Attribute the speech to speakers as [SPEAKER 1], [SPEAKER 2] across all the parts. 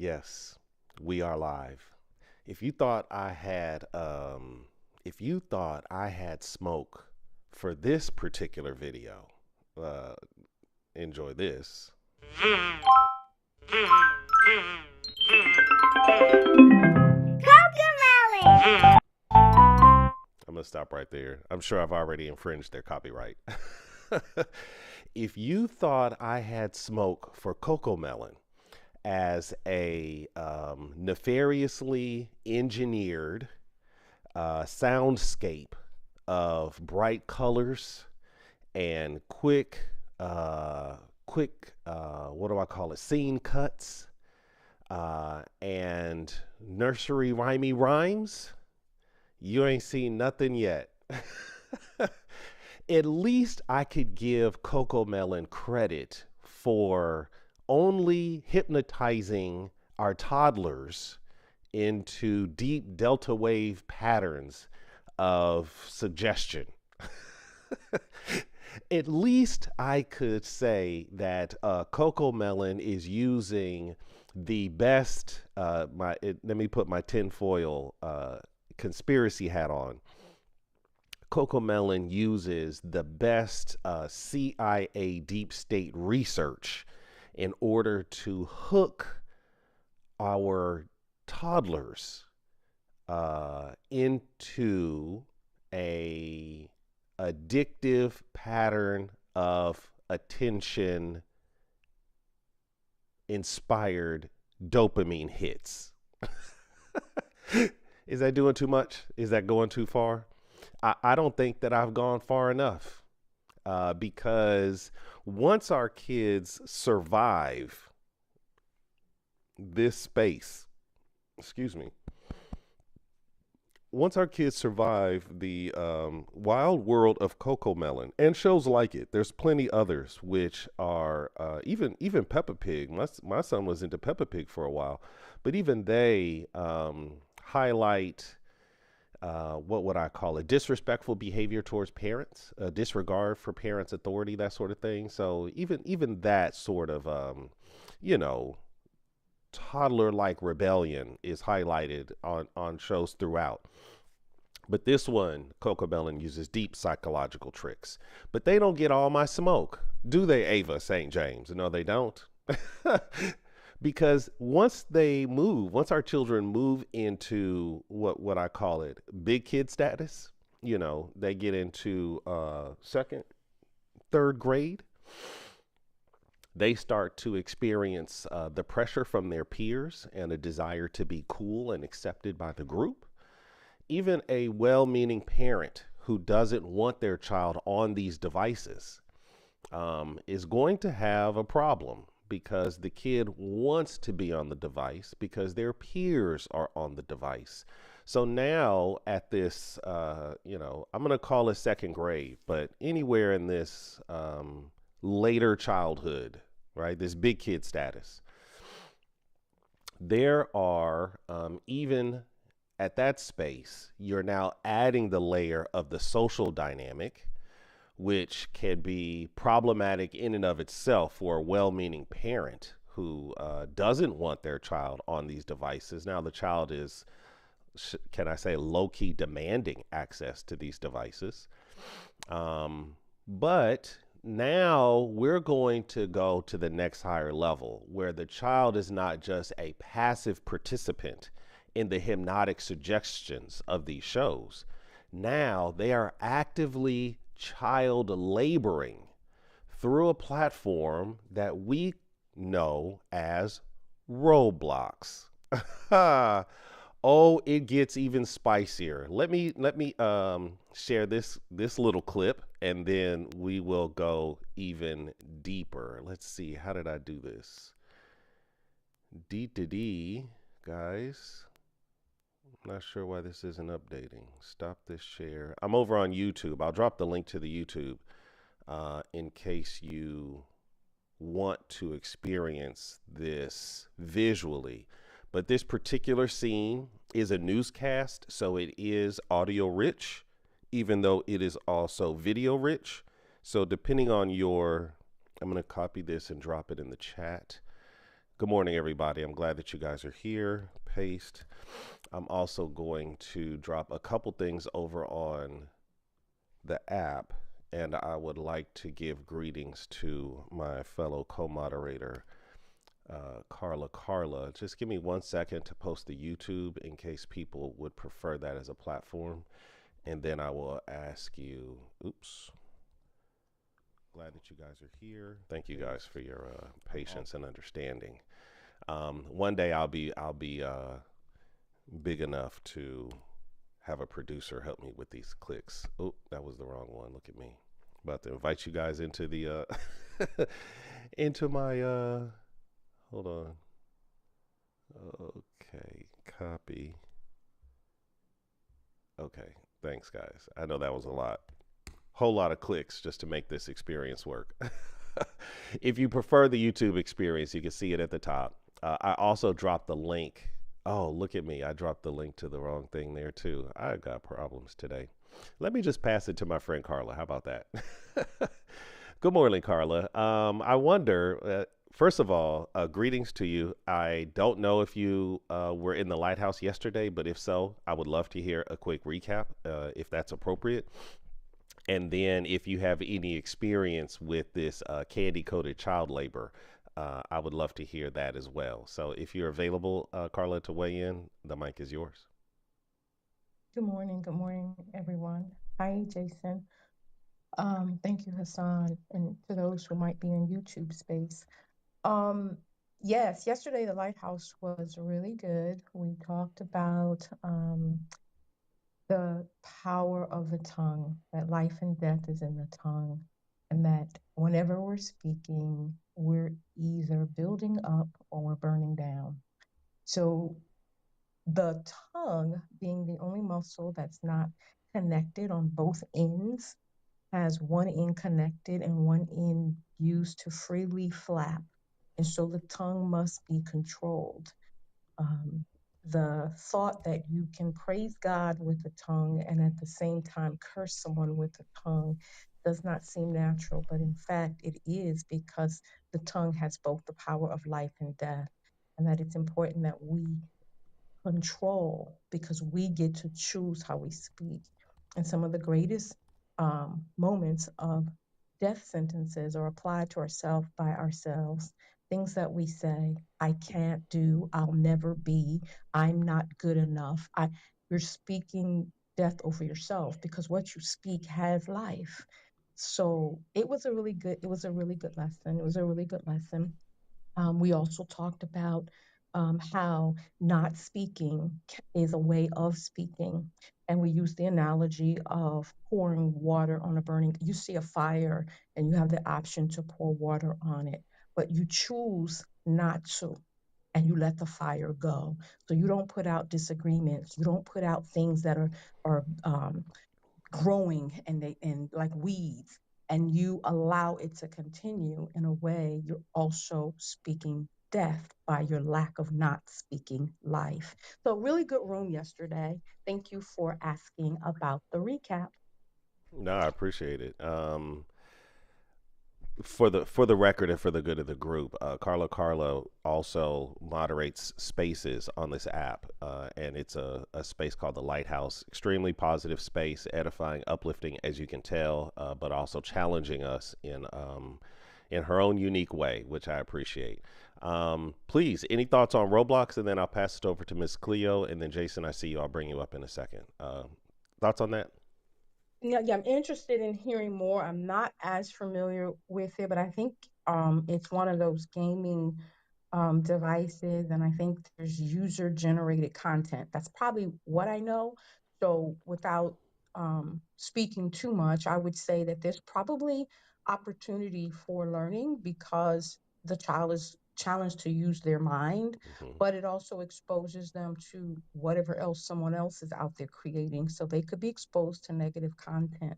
[SPEAKER 1] Yes, we are live. If you thought I had smoke for this particular video, uh, enjoy this. I'm gonna stop right there. I'm sure I've already infringed their copyright. If you thought I had smoke for Coco Melon as a nefariously engineered soundscape of bright colors and what do I call it? Scene cuts and nursery rhymey rhymes. You ain't seen nothing yet. At least I could give Coco Melon credit for only hypnotizing our toddlers into deep delta wave patterns of suggestion. At least I could say that Coco Melon is using the best. Let me put my tinfoil conspiracy hat on. Coco Melon uses the best CIA deep state research in order to hook our toddlers into a addictive pattern of attention inspired dopamine hits. Is that doing too much? Is that going too far? I don't think that I've gone far enough because once our kids survive this space, excuse me, once our kids survive the wild world of Coco Melon and shows like it, there's plenty others which are even Peppa Pig. My son was into Peppa Pig for a while, but even they highlight what would I call it? Disrespectful behavior towards parents, disregard for parents' authority, that sort of thing. So even that sort of you know toddler-like rebellion is highlighted on shows throughout. But this one, Coco Melon uses deep psychological tricks. But they don't get all my smoke, do they, Ava St. James? No, they don't. Because once our children move into what I call it, big kid status, they get into second, third grade, they start to experience the pressure from their peers and a desire to be cool and accepted by the group. Even a well-meaning parent who doesn't want their child on these devices is going to have a problem because the kid wants to be on the device because their peers are on the device. So now at this, I'm going to call it second grade, but anywhere in this later childhood, right, this big kid status, there are even at that space, you're now adding the layer of the social dynamic, which can be problematic in and of itself for a well-meaning parent who doesn't want their child on these devices. Now the child is, can I say, low-key demanding access to these devices. But now we're going to go to the next higher level where the child is not just a passive participant in the hypnotic suggestions of these shows. Now they are actively child laboring through a platform that we know as Roblox. Oh, it gets even spicier. Let me share this little clip and then we will go even deeper. Let's see, how did I do this? D, guys. I'm not sure why this isn't updating. Stop this share. I'm over on YouTube. I'll drop the link to the YouTube in case you want to experience this visually. But this particular scene is a newscast, so it is audio rich, even though it is also video rich. So depending on I'm going to copy this and drop it in the chat. Good morning, everybody. I'm glad that you guys are here. Paste. I'm also going to drop a couple things over on the app, and I would like to give greetings to my fellow co moderator, Carla. Just give me 1 second to post the YouTube in case people would prefer that as a platform. And then I will ask you, oops, glad that you guys are here. Thank you guys for your patience and understanding. One day I'll be big enough to have a producer help me with these clicks. Oh, that was the wrong one. Look at me. About to invite you guys into the into my hold on. Okay, copy. Okay, thanks guys. I know that was a lot. Whole lot of clicks just to make this experience work. If you prefer the YouTube experience, you can see it at the top. I also dropped the link. Oh, look at me. I dropped the link to the wrong thing there too. I got problems today. Let me just pass it to my friend Carla. How about that? Good morning, Carla. I wonder, first of all, greetings to you. I don't know if you were in the lighthouse yesterday, but if so, I would love to hear a quick recap if that's appropriate. And then if you have any experience with this candy coated child labor, I would love to hear that as well. So if you're available, Carla, to weigh in, the mic is yours.
[SPEAKER 2] Good morning, everyone. Hi, Jason. Thank you, Hassan, and to those who might be in YouTube space. Um, yes, yesterday the lighthouse was really good. We talked about the power of the tongue, that life and death is in the tongue, and that whenever we're speaking, we're either building up or we're burning down. So the tongue, being the only muscle that's not connected on both ends, has one end connected and one end used to freely flap. And so the tongue must be controlled. Um, the thought that you can praise God with the tongue and at the same time curse someone with the tongue does not seem natural, but in fact, it is because the tongue has both the power of life and death, and that it's important that we control because we get to choose how we speak. And some of the greatest moments of death sentences are applied to ourselves by ourselves. Things that we say, I can't do, I'll never be, I'm not good enough. You're speaking death over yourself because what you speak has life. So it was a really good lesson. It was a really good lesson. We also talked about how not speaking is a way of speaking. And we used the analogy of pouring water on a burning. You see a fire and you have the option to pour water on it, but you choose not to. And you let the fire go. So you don't put out disagreements. You don't put out things that are growing and like weeds, and you allow it to continue. In a way, you're also speaking death by your lack of not speaking life. So really good room yesterday. Thank you for asking about the recap.
[SPEAKER 1] No, I appreciate it. For the record and for the good of the group, Carla also moderates spaces on this app, and it's a space called the Lighthouse. Extremely positive space, edifying, uplifting, as you can tell, but also challenging us in her own unique way, which I appreciate. Please, any thoughts on Roblox, and then I'll pass it over to Miss Cleo, and then Jason, I see you. I'll bring you up in a second. Thoughts on that?
[SPEAKER 2] Yeah, I'm interested in hearing more. I'm not as familiar with it, but I think it's one of those gaming devices, and I think there's user generated content. That's probably what I know. So, without speaking too much, I would say that there's probably opportunity for learning because the child is challenged to use their mind,
[SPEAKER 1] Hmm.
[SPEAKER 2] but it also exposes them to whatever else someone else is out there creating. So, they could be exposed to negative content.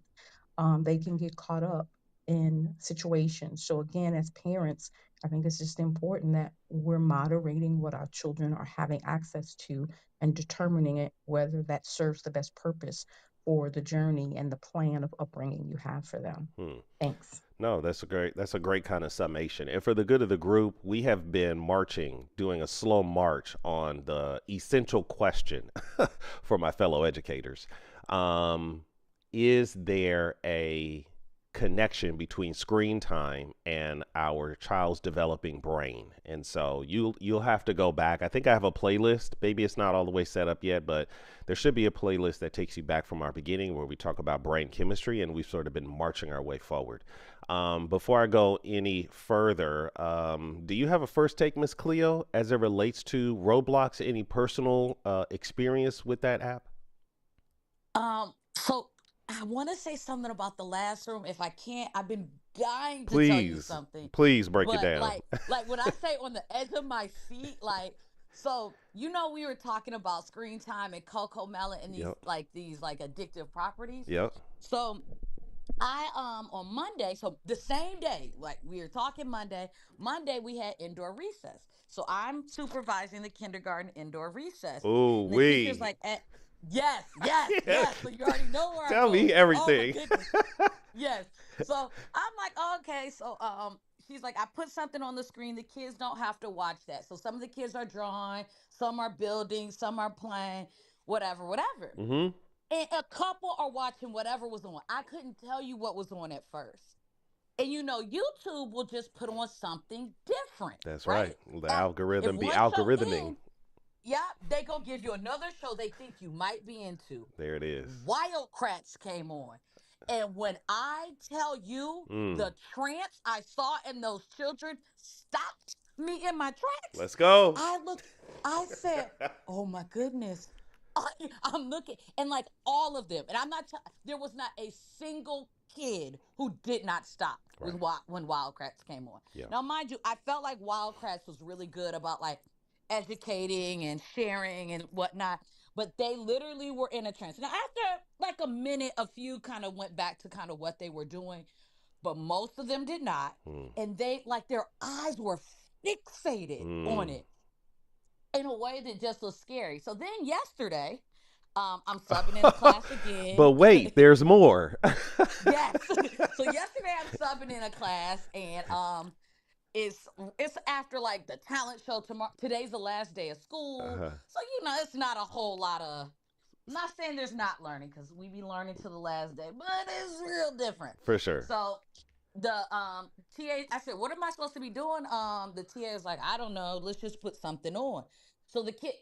[SPEAKER 2] They can get caught up in situations. So, again, as parents, I think it's just important that we're moderating what our children are having access to and determining it whether that serves the best purpose for the journey and the plan of upbringing you have for them.
[SPEAKER 1] Hmm.
[SPEAKER 2] Thanks.
[SPEAKER 1] No, that's a great kind of summation. And for the good of the group, we have been marching, doing a slow march on the essential question for my fellow educators. Um, is there a connection between screen time and our child's developing brain? And so you'll have to go back. I think I have a playlist. Maybe it's not all the way set up yet, but there should be a playlist that takes you back from our beginning where we talk about brain chemistry and we've sort of been marching our way forward. Before I go any further, do you have a first take, Miss Cleo, as it relates to Roblox? Any personal experience with that app?
[SPEAKER 3] So I want to say something about the last room. If I can't, I've been dying to tell you
[SPEAKER 1] Please,
[SPEAKER 3] something.
[SPEAKER 1] please break it
[SPEAKER 3] But
[SPEAKER 1] down.
[SPEAKER 3] like when I say on the edge of my seat, like so we were talking about screen time and Coco Melon and
[SPEAKER 1] Yep,
[SPEAKER 3] these like addictive properties.
[SPEAKER 1] yep.
[SPEAKER 3] So I on Monday, so the same day, like we were talking Monday. Monday we had indoor recess. So I'm supervising the kindergarten indoor recess.
[SPEAKER 1] Oh,
[SPEAKER 3] And the teacher's
[SPEAKER 1] we.
[SPEAKER 3] like, yes, yes, yes. So you already know where I'm
[SPEAKER 1] Tell
[SPEAKER 3] going.
[SPEAKER 1] me
[SPEAKER 3] Oh my
[SPEAKER 1] everything.
[SPEAKER 3] goodness. Yes. So I'm like, okay. So she's like, I put something on the screen. The kids don't have to watch that. So some of the kids are drawing, some are building, some are playing, whatever, whatever.
[SPEAKER 1] Mm-hmm.
[SPEAKER 3] And a couple are watching whatever was on. I couldn't tell you what was on at first. And YouTube will just put on something different,
[SPEAKER 1] That's right.
[SPEAKER 3] right?
[SPEAKER 1] The
[SPEAKER 3] Uh, if
[SPEAKER 1] algorithm be
[SPEAKER 3] one show
[SPEAKER 1] algorithming.
[SPEAKER 3] ends, yeah, they gonna give you another show they think you might be into.
[SPEAKER 1] There it is.
[SPEAKER 3] Wildcrats came on. And when I tell you
[SPEAKER 1] Mm.
[SPEAKER 3] the trance I saw in those children stopped me in my tracks,
[SPEAKER 1] Let's go.
[SPEAKER 3] I looked, I said, oh my goodness. I'm looking, and like all of them, and there was not a single kid who did not stop
[SPEAKER 1] Right.
[SPEAKER 3] when Wildcrats came on.
[SPEAKER 1] Yeah.
[SPEAKER 3] Now, mind you, I felt like Wildcrats was really good about like educating and sharing and whatnot, but they literally were in a trance. Now, after like a minute, a few kind of went back to kind of what they were doing, but most of them did not.
[SPEAKER 1] Mm.
[SPEAKER 3] And they like their eyes were fixated on
[SPEAKER 1] Mm.
[SPEAKER 3] it in a way that just was scary. So then yesterday, I'm subbing in a class
[SPEAKER 1] But
[SPEAKER 3] again.
[SPEAKER 1] wait, there's more.
[SPEAKER 3] Yes. So yesterday I'm subbing in a class, and it's it's after like the talent show tomorrow. Today's the last day of school,
[SPEAKER 1] Uh-huh.
[SPEAKER 3] so it's not a whole lot of. I'm not saying there's not learning because we be learning to the last day, but it's real different.
[SPEAKER 1] For sure.
[SPEAKER 3] So the TA, I said, "What am I supposed to be doing?" The TA is like, "I don't know. Let's just put something on." So the kid,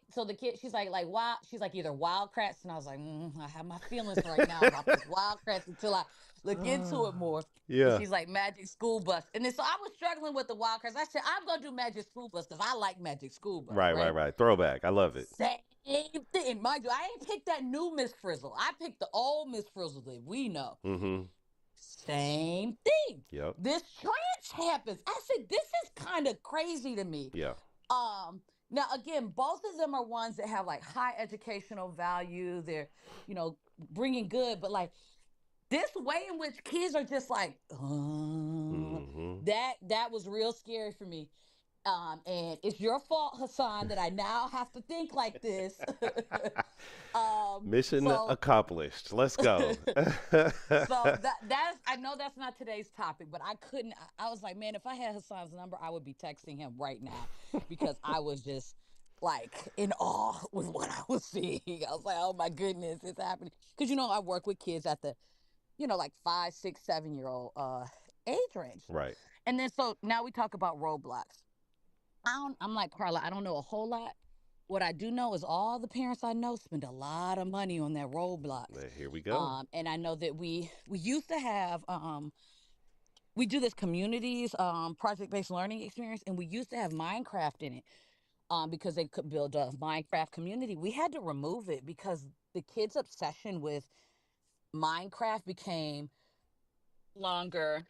[SPEAKER 3] she's like wild. She's like either Wildcrats, and I was like, I have my feelings right now about this Wildcrats until I look into it more. And
[SPEAKER 1] Yeah.
[SPEAKER 3] she's like Magic School Bus, and then so I was struggling with the Wildcrats. I said, I'm gonna do Magic School Bus because I like Magic School Bus,
[SPEAKER 1] Right, right,
[SPEAKER 3] right?
[SPEAKER 1] right. Throwback. I love it.
[SPEAKER 3] Same thing, mind you. I ain't picked that new Miss Frizzle. I picked the old Miss Frizzle that we know.
[SPEAKER 1] Mm-hmm.
[SPEAKER 3] Same thing.
[SPEAKER 1] Yep.
[SPEAKER 3] This trance happens. I said, this is kind of crazy to me.
[SPEAKER 1] Yeah.
[SPEAKER 3] Now again, both of them are ones that have like high educational value. They're, bringing good, but like this way in which kids are just like,
[SPEAKER 1] Mm-hmm.
[SPEAKER 3] that was real scary for me. And it's your fault, Husan, that I now have to think like this.
[SPEAKER 1] Mission
[SPEAKER 3] So
[SPEAKER 1] accomplished. Let's go.
[SPEAKER 3] So that's I know that's not today's topic, but I couldn't. I was like, man, if I had Hassan's number, I would be texting him right now because I was just like in awe with what I was seeing. I was like, oh my goodness, it's happening. Because I work with kids at the like 5, 6, 7 year old age range,
[SPEAKER 1] Right.
[SPEAKER 3] and then so now we talk about Roblox. I'm like Carla. I don't know a whole lot. What I do know is all the parents I know spend a lot of money on their Roblox.
[SPEAKER 1] Here we go.
[SPEAKER 3] And I know that we used to have we do this communities project based learning experience, and we used to have Minecraft in it because they could build a Minecraft community. We had to remove it because the kids' obsession with Minecraft became longer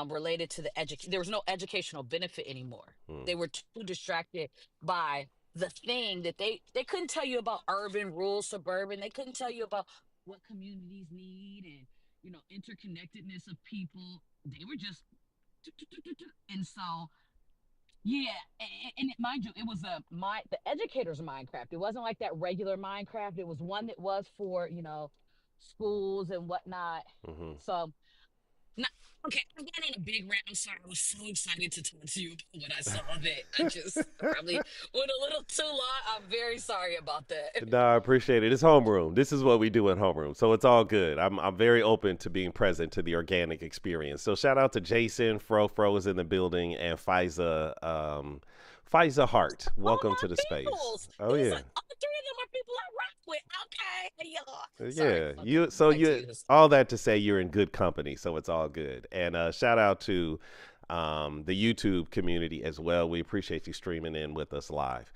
[SPEAKER 3] related to the education. There was no educational benefit anymore.
[SPEAKER 1] Mm.
[SPEAKER 3] They were too distracted by the thing that they couldn't tell you about urban, rural, suburban. They couldn't tell you about what communities need and interconnectedness of people. They were just and so yeah, mind you, it was the educator's Minecraft. It wasn't like that regular Minecraft. It was one that was for schools and whatnot.
[SPEAKER 1] Hmm.
[SPEAKER 3] So, not, okay, I got on a big rant. I'm sorry. I was so excited to talk to you about what I saw that I just probably went a little too long. I'm very sorry about that.
[SPEAKER 1] No, I appreciate it. It's homeroom. This is what we do in homeroom, so it's all good. I'm very open to being present to the organic experience. So shout out to Jason, Phro is in the building, and Fisa, Fisa Hart.
[SPEAKER 3] All
[SPEAKER 1] Welcome
[SPEAKER 3] my
[SPEAKER 1] to the space.
[SPEAKER 3] peoples.
[SPEAKER 1] Oh
[SPEAKER 3] These
[SPEAKER 1] yeah.
[SPEAKER 3] are all three of them are people I rock with. Okay, y'all. Sorry.
[SPEAKER 1] Yeah,
[SPEAKER 3] Okay, back to you.
[SPEAKER 1] all that to say you're in good company, so it's all good. And shout out to the YouTube community as well. We appreciate you streaming in with us live.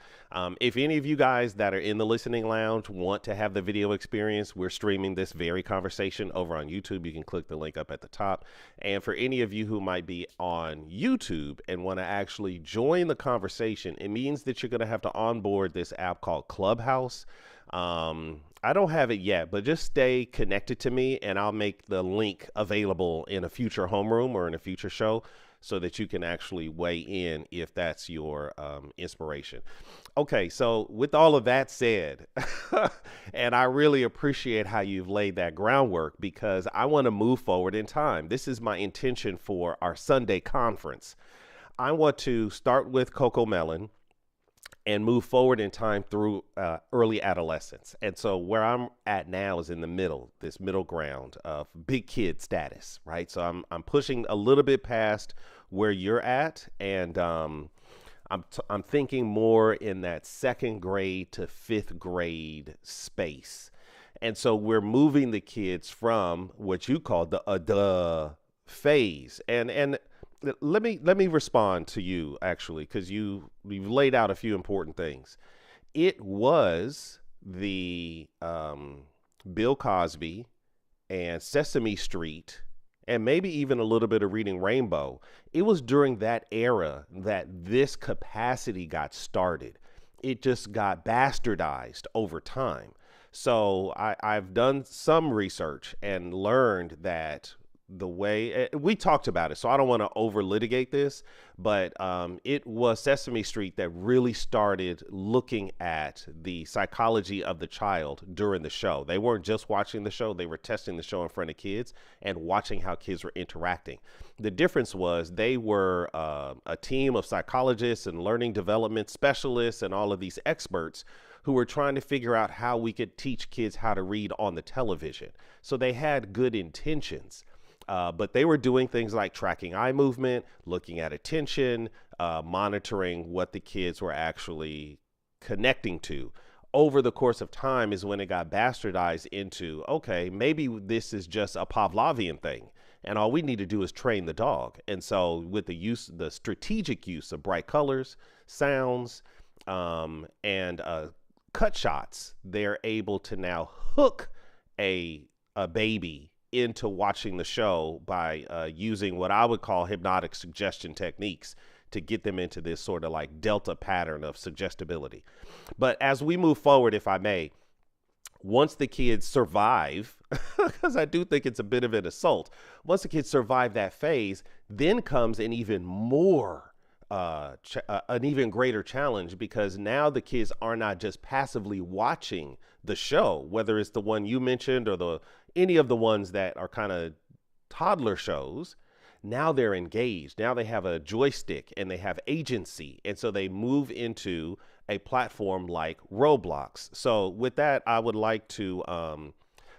[SPEAKER 1] If any of you guys that are in the listening lounge want to have the video experience, we're streaming this very conversation over on YouTube. You can click the link up at the top. And for any of you who might be on YouTube and want to actually join the conversation, it means that you're going to have to onboard this app called Clubhouse. I don't have it yet, but just stay connected to me and I'll make the link available in a future homeroom or in a future show so that you can actually weigh in if that's your inspiration. Okay, so with all of that said, and I really appreciate how you've laid that groundwork because I want to move forward in time. This is my intention for our Sunday conference. I want to start with Coco Melon and move forward in time through early adolescence. And so where I'm at now is in the middle, this middle ground of big kid status, right? So I'm pushing a little bit past where you're at, and I'm thinking more in that second grade to fifth grade space. And so we're moving the kids from what you call the phase. And let me respond to you actually, because you've laid out a few important things. It was the Bill Cosby and Sesame Street, and maybe even a little bit of Reading Rainbow. It was during that era that this capacity got started. It just got bastardized over time. So I've done some research and learned that the way we talked about it, so I don't want to over litigate this, but it was Sesame Street that really started looking at the psychology of the child during the show. They weren't just watching the show, they were testing the show in front of kids and watching how kids were interacting. The difference was they were a team of psychologists and learning development specialists and all of these experts who were trying to figure out how we could teach kids how to read on the television. So they had good intentions. But they were doing things like tracking eye movement, looking at attention, monitoring what the kids were actually connecting to. Over the course of time is when it got bastardized into, okay, maybe this is just a Pavlovian thing. And all we need to do is train the dog. And so with the strategic use of bright colors, sounds, and cut shots, they're able to now hook a baby into watching the show by using what I would call hypnotic suggestion techniques to get them into this sort of like delta pattern of suggestibility. But as we move forward, if I may, once the kids survive, because I do think it's a bit of an assault, once the kids survive that phase, then comes an even more an even greater challenge, because now the kids are not just passively watching the show, whether it's the one you mentioned or any of the ones that are kind of toddler shows. Now they're engaged. Now they have a joystick and they have agency. And so they move into a platform like Roblox. So with that, I would like to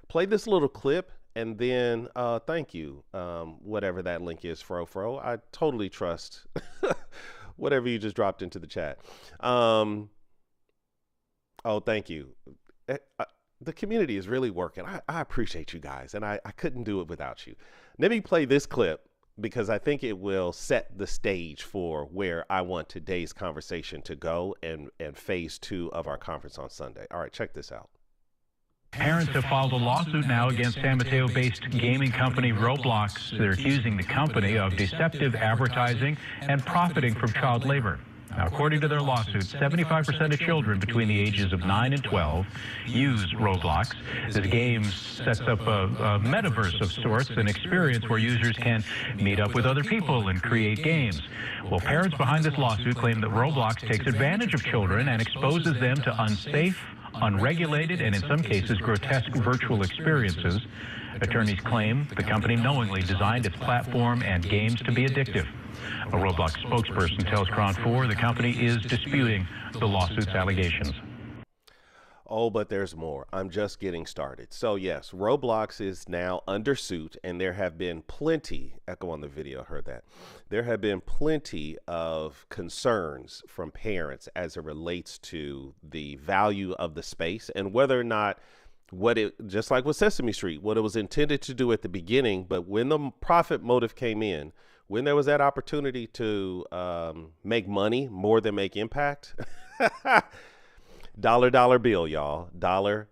[SPEAKER 1] play this little clip, and then thank you, whatever that link is, Phro. I totally trust whatever you just dropped into the chat. Oh, thank you. The community is really working. I appreciate you guys, and I couldn't do it without you. Let me play this clip because I think it will set the stage for where I want today's conversation to go and phase 2 of our conference on Sunday. All right, check this out.
[SPEAKER 4] Parents have filed a lawsuit now against San Mateo-based gaming company Roblox. They're accusing the company of deceptive advertising and profiting from child labor. Now, according to their lawsuit, 75% of children between the ages of 9 and 12 use Roblox. This game sets up a metaverse of sorts, an experience where users can meet up with other people and create games. Well, parents behind this lawsuit claim that Roblox takes advantage of children and exposes them to unsafe, unregulated and in some cases grotesque virtual experiences. Attorneys claim the company knowingly designed its platform and games to be addictive. A Roblox spokesperson tells Crown 4 the company is disputing the lawsuit's allegations.
[SPEAKER 1] Oh, but there's more. I'm just getting started. So yes, Roblox is now under suit, and there have been plenty, echo on the video, heard that. There have been plenty of concerns from parents as it relates to the value of the space and whether or not just like with Sesame Street, what it was intended to do at the beginning, but when the profit motive came in, when there was that opportunity to make money more than make impact, dollar bill, y'all. Dollar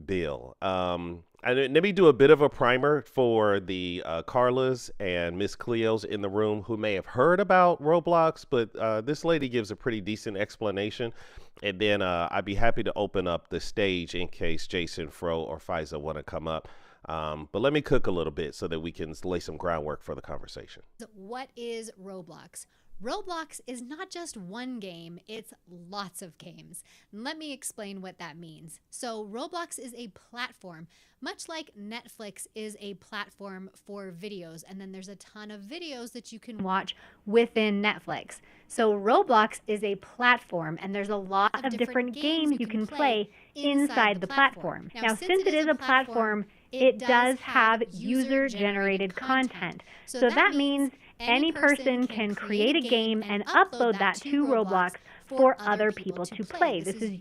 [SPEAKER 1] bill. And let me do a bit of a primer for the Carlas and Miss Cleos in the room who may have heard about Roblox, but this lady gives a pretty decent explanation. And then I'd be happy to open up the stage in case Jason, Phro, or Fisa want to come up. But let me cook a little bit so that we can lay some groundwork for the conversation.
[SPEAKER 5] What is Roblox? Roblox is not just one game, it's lots of games. Let me explain what that means. So Roblox is a platform, much like Netflix is a platform for videos, and then there's a ton of videos that you can watch within Netflix. So Roblox is a platform, and there's a lot of different games you can play inside the platform. Now, since it is a platform, it does have user-generated content. So that means any person can create a game and upload that to Roblox for other people to play. This is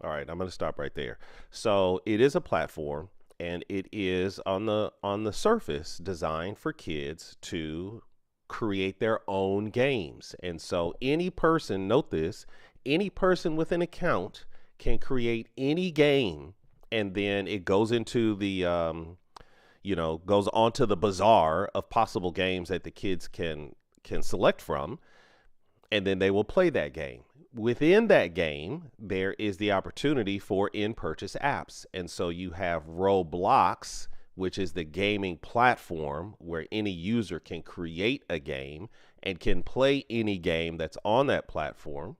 [SPEAKER 1] all right. I'm going to stop right there. So it is a platform, and it is on the surface designed for kids to create their own games. And so any person, note this, any person with an account can create any game, and then it goes into the goes onto the bazaar of possible games that the kids can select from, and then they will play that game. Within that game, there is the opportunity for in-purchase apps. And so you have Roblox, which is the gaming platform where any user can create a game and can play any game that's on that platform.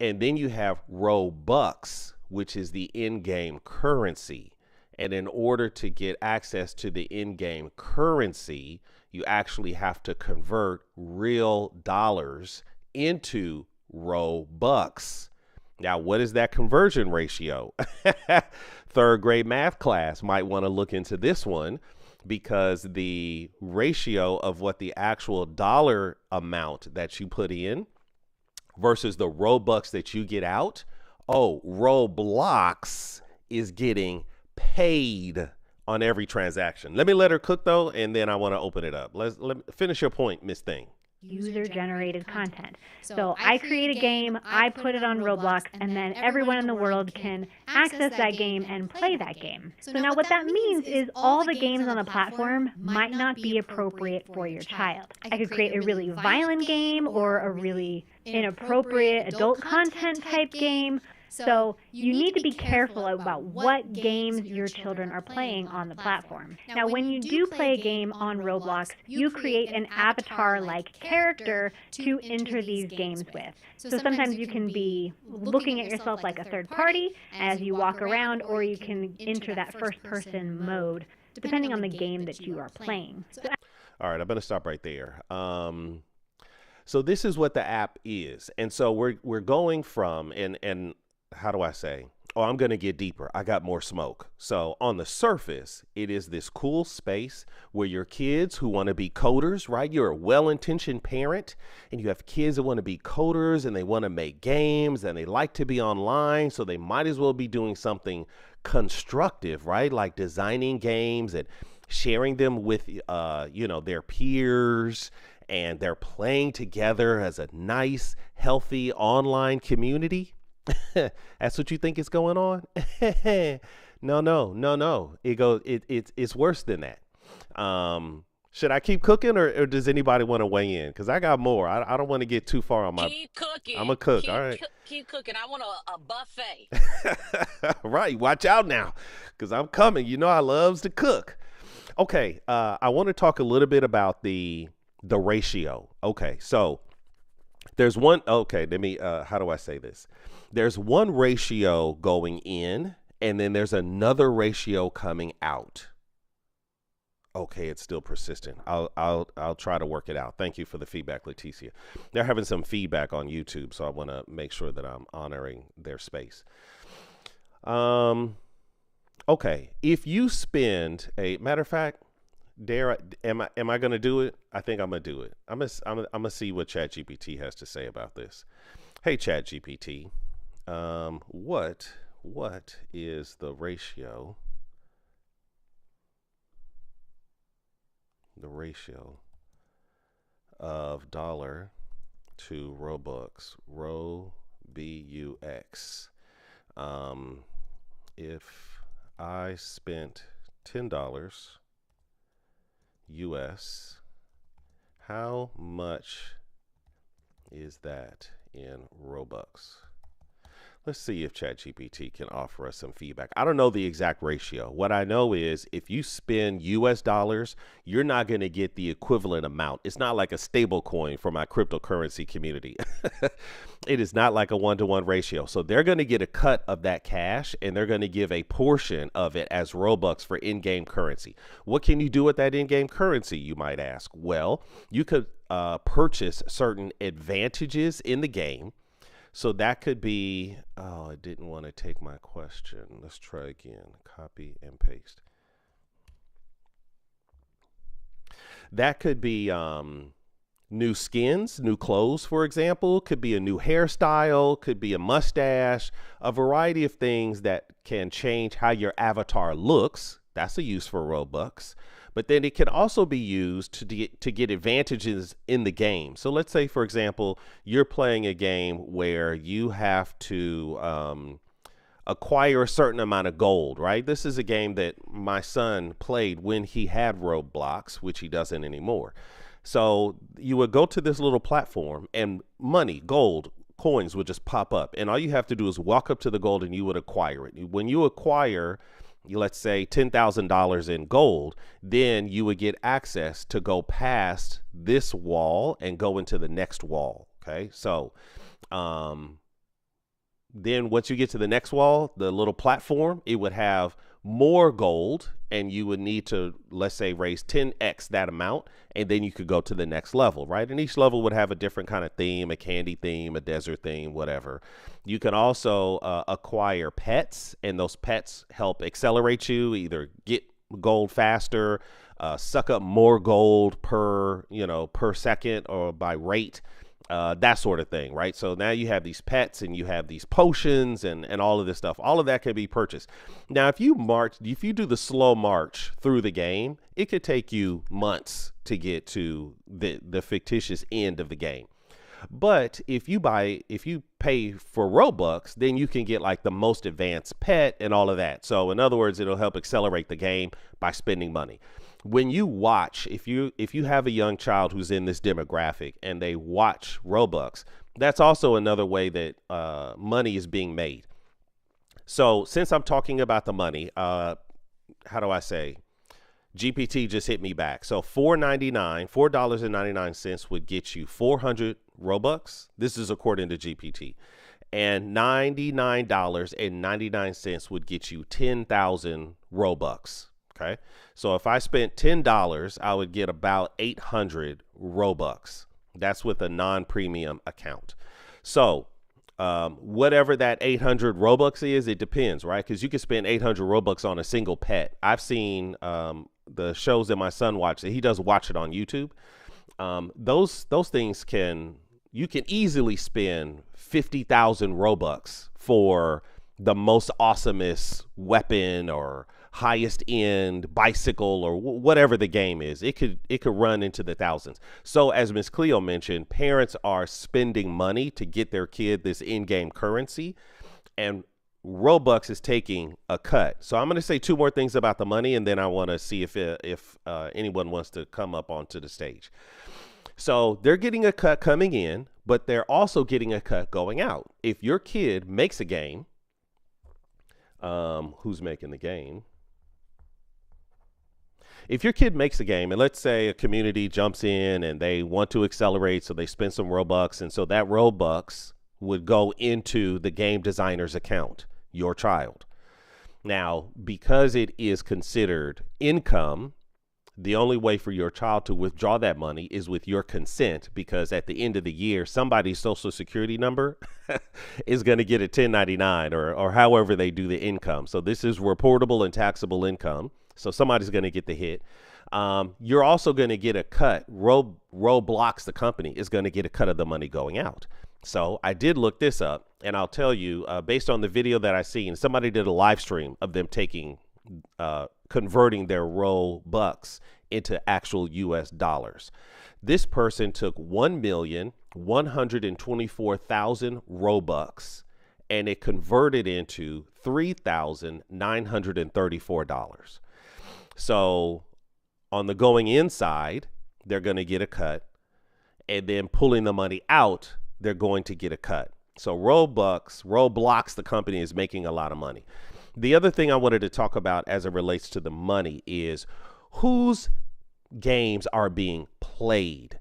[SPEAKER 1] And then you have Robux, which is the in-game currency. And in order to get access to the in-game currency, you actually have to convert real dollars into Robux. Now, what is that conversion ratio? Third grade math class might want to look into this one, because the ratio of what the actual dollar amount that you put in versus the Robux that you get out. Oh, Roblox is getting paid on every transaction. Let me let her cook though, and then I want to open it up. Let me finish your point, Miss Thing.
[SPEAKER 5] User-generated content. So I create a game, I put it on Roblox, and then everyone in the world can access that game and play that game. So now what that means is all the games on the platform might not be appropriate for your child. I could create a really violent game or a really inappropriate adult content type game. So you need to be careful about what games your children are playing on the platform. Now, when you do play a game on Roblox, you create an avatar-like character to enter these games with. So sometimes you can be looking at yourself like a third party as you walk around, or you can enter that first-person mode, depending on the game that you are playing.
[SPEAKER 1] All right, I'm going to stop right there. So this is what the app is. And so we're going from, and how do I say? Oh, I'm going to get deeper. I got more smoke. So on the surface, it is this cool space where your kids who want to be coders, right? You're a well-intentioned parent and you have kids that want to be coders and they want to make games and they like to be online. So they might as well be doing something constructive, right? Like designing games and sharing them with, their peers, and they're playing together as a nice, healthy online community. That's what you think is going on? No. It's worse than that. Should I keep cooking, or does anybody want to weigh in? Because I got more. I don't want to get too far on my.
[SPEAKER 3] Keep cooking.
[SPEAKER 1] I'm a cook. All right.
[SPEAKER 3] Keep cooking. I want a buffet.
[SPEAKER 1] Right. Watch out now, because I'm coming. You know I loves to cook. Okay. I want to talk a little bit about the ratio. Okay. So There's one, okay, let me, how do I say this? There's one ratio going in, and then there's another ratio coming out. Okay, it's still persistent. I'll try to work it out. Thank you for the feedback, Leticia. They're having some feedback on YouTube, so I want to make sure that I'm honoring their space. Okay, if you spend matter of fact, am I gonna do it? I think I'm gonna do it. I'm gonna see what ChatGPT has to say about this. Hey ChatGPT, what is the ratio? The ratio of dollar to Robux, ROBUX. If I spent $10 US, how much is that in Robux? Let's see if ChatGPT can offer us some feedback. I don't know the exact ratio. What I know is if you spend US dollars, you're not going to get the equivalent amount. It's not like a stable coin for my cryptocurrency community. It is not like a one-to-one ratio. So they're going to get a cut of that cash, and they're going to give a portion of it as Robux for in-game currency. What can you do with that in-game currency, you might ask? Well, you could purchase certain advantages in the game. So that could be, oh, I didn't want to take my question. Let's try again. Copy and paste. That could be new skins, new clothes, for example. Could be a new hairstyle, could be a mustache, a variety of things that can change how your avatar looks. That's a use for Robux. But then it can also be used to get advantages in the game. So let's say, for example, you're playing a game where you have to acquire a certain amount of gold, right? This is a game that my son played when he had Roblox, which he doesn't anymore. So you would go to this little platform and money, gold, coins would just pop up. And all you have to do is walk up to the gold and you would acquire it. When you acquire, let's say $10,000 in gold, then you would get access to go past this wall and go into the next wall. Okay. So, then once you get to the next wall, the little platform, it would have more gold, and you would need to, let's say, raise 10x that amount, and then you could go to the next level, right? And each level would have a different kind of theme, a candy theme, a desert theme, whatever. You can also acquire pets, and those pets help accelerate you, either get gold faster, suck up more gold per second or by rate. That sort of thing, right? So now you have these pets and you have these potions and all of this stuff. All of that can be purchased. Now, if you do the slow march through the game, it could take you months to get to the fictitious end of the game. But if you pay for Robux, then you can get like the most advanced pet and all of that. So in other words, it'll help accelerate the game by spending money. When you watch, if you have a young child who's in this demographic and they watch Robux, that's also another way that money is being made. So since I'm talking about the money, how do I say? GPT just hit me back. So $4.99 would get you 400 Robux. This is according to GPT. And $99.99 would get you 10,000 Robux. Okay. So if I spent $10, I would get about 800 Robux. That's with a non-premium account. So whatever that 800 Robux is, it depends, right? Because you can spend 800 Robux on a single pet. I've seen the shows that my son watches. He does watch it on YouTube. Those things you can easily spend 50,000 Robux for the most awesomest weapon or highest end bicycle or whatever the game is. It could run into the thousands. So as Miss Cleo mentioned, parents are spending money to get their kid this in-game currency, and Robux is taking a cut. So I'm going to say two more things about the money, and then I want to see if anyone wants to come up onto the stage. So they're getting a cut coming in, but they're also getting a cut going out. If your kid makes a game, who's making the game? if your kid makes a game, and let's say a community jumps in and they want to accelerate, so they spend some Robux, and so that Robux would go into the game designer's account, your child. Now, because it is considered income, the only way for your child to withdraw that money is with your consent, because at the end of the year, somebody's social security number is going to get a 1099 or however they do the income. So this is reportable and taxable income. So somebody's going to get the hit. You're also going to get a cut. Roblox, the company, is going to get a cut of the money going out. So I did look this up, and I'll tell you, based on the video that I seen, somebody did a live stream of them converting their Robux into actual US dollars. This person took 1,124,000 Robux and it converted into $3,934. So on the going inside, they're going to get a cut, and then pulling the money out, they're going to get a cut. So Roblox, the company, is making a lot of money. The other thing I wanted to talk about as it relates to the money is whose games are being played.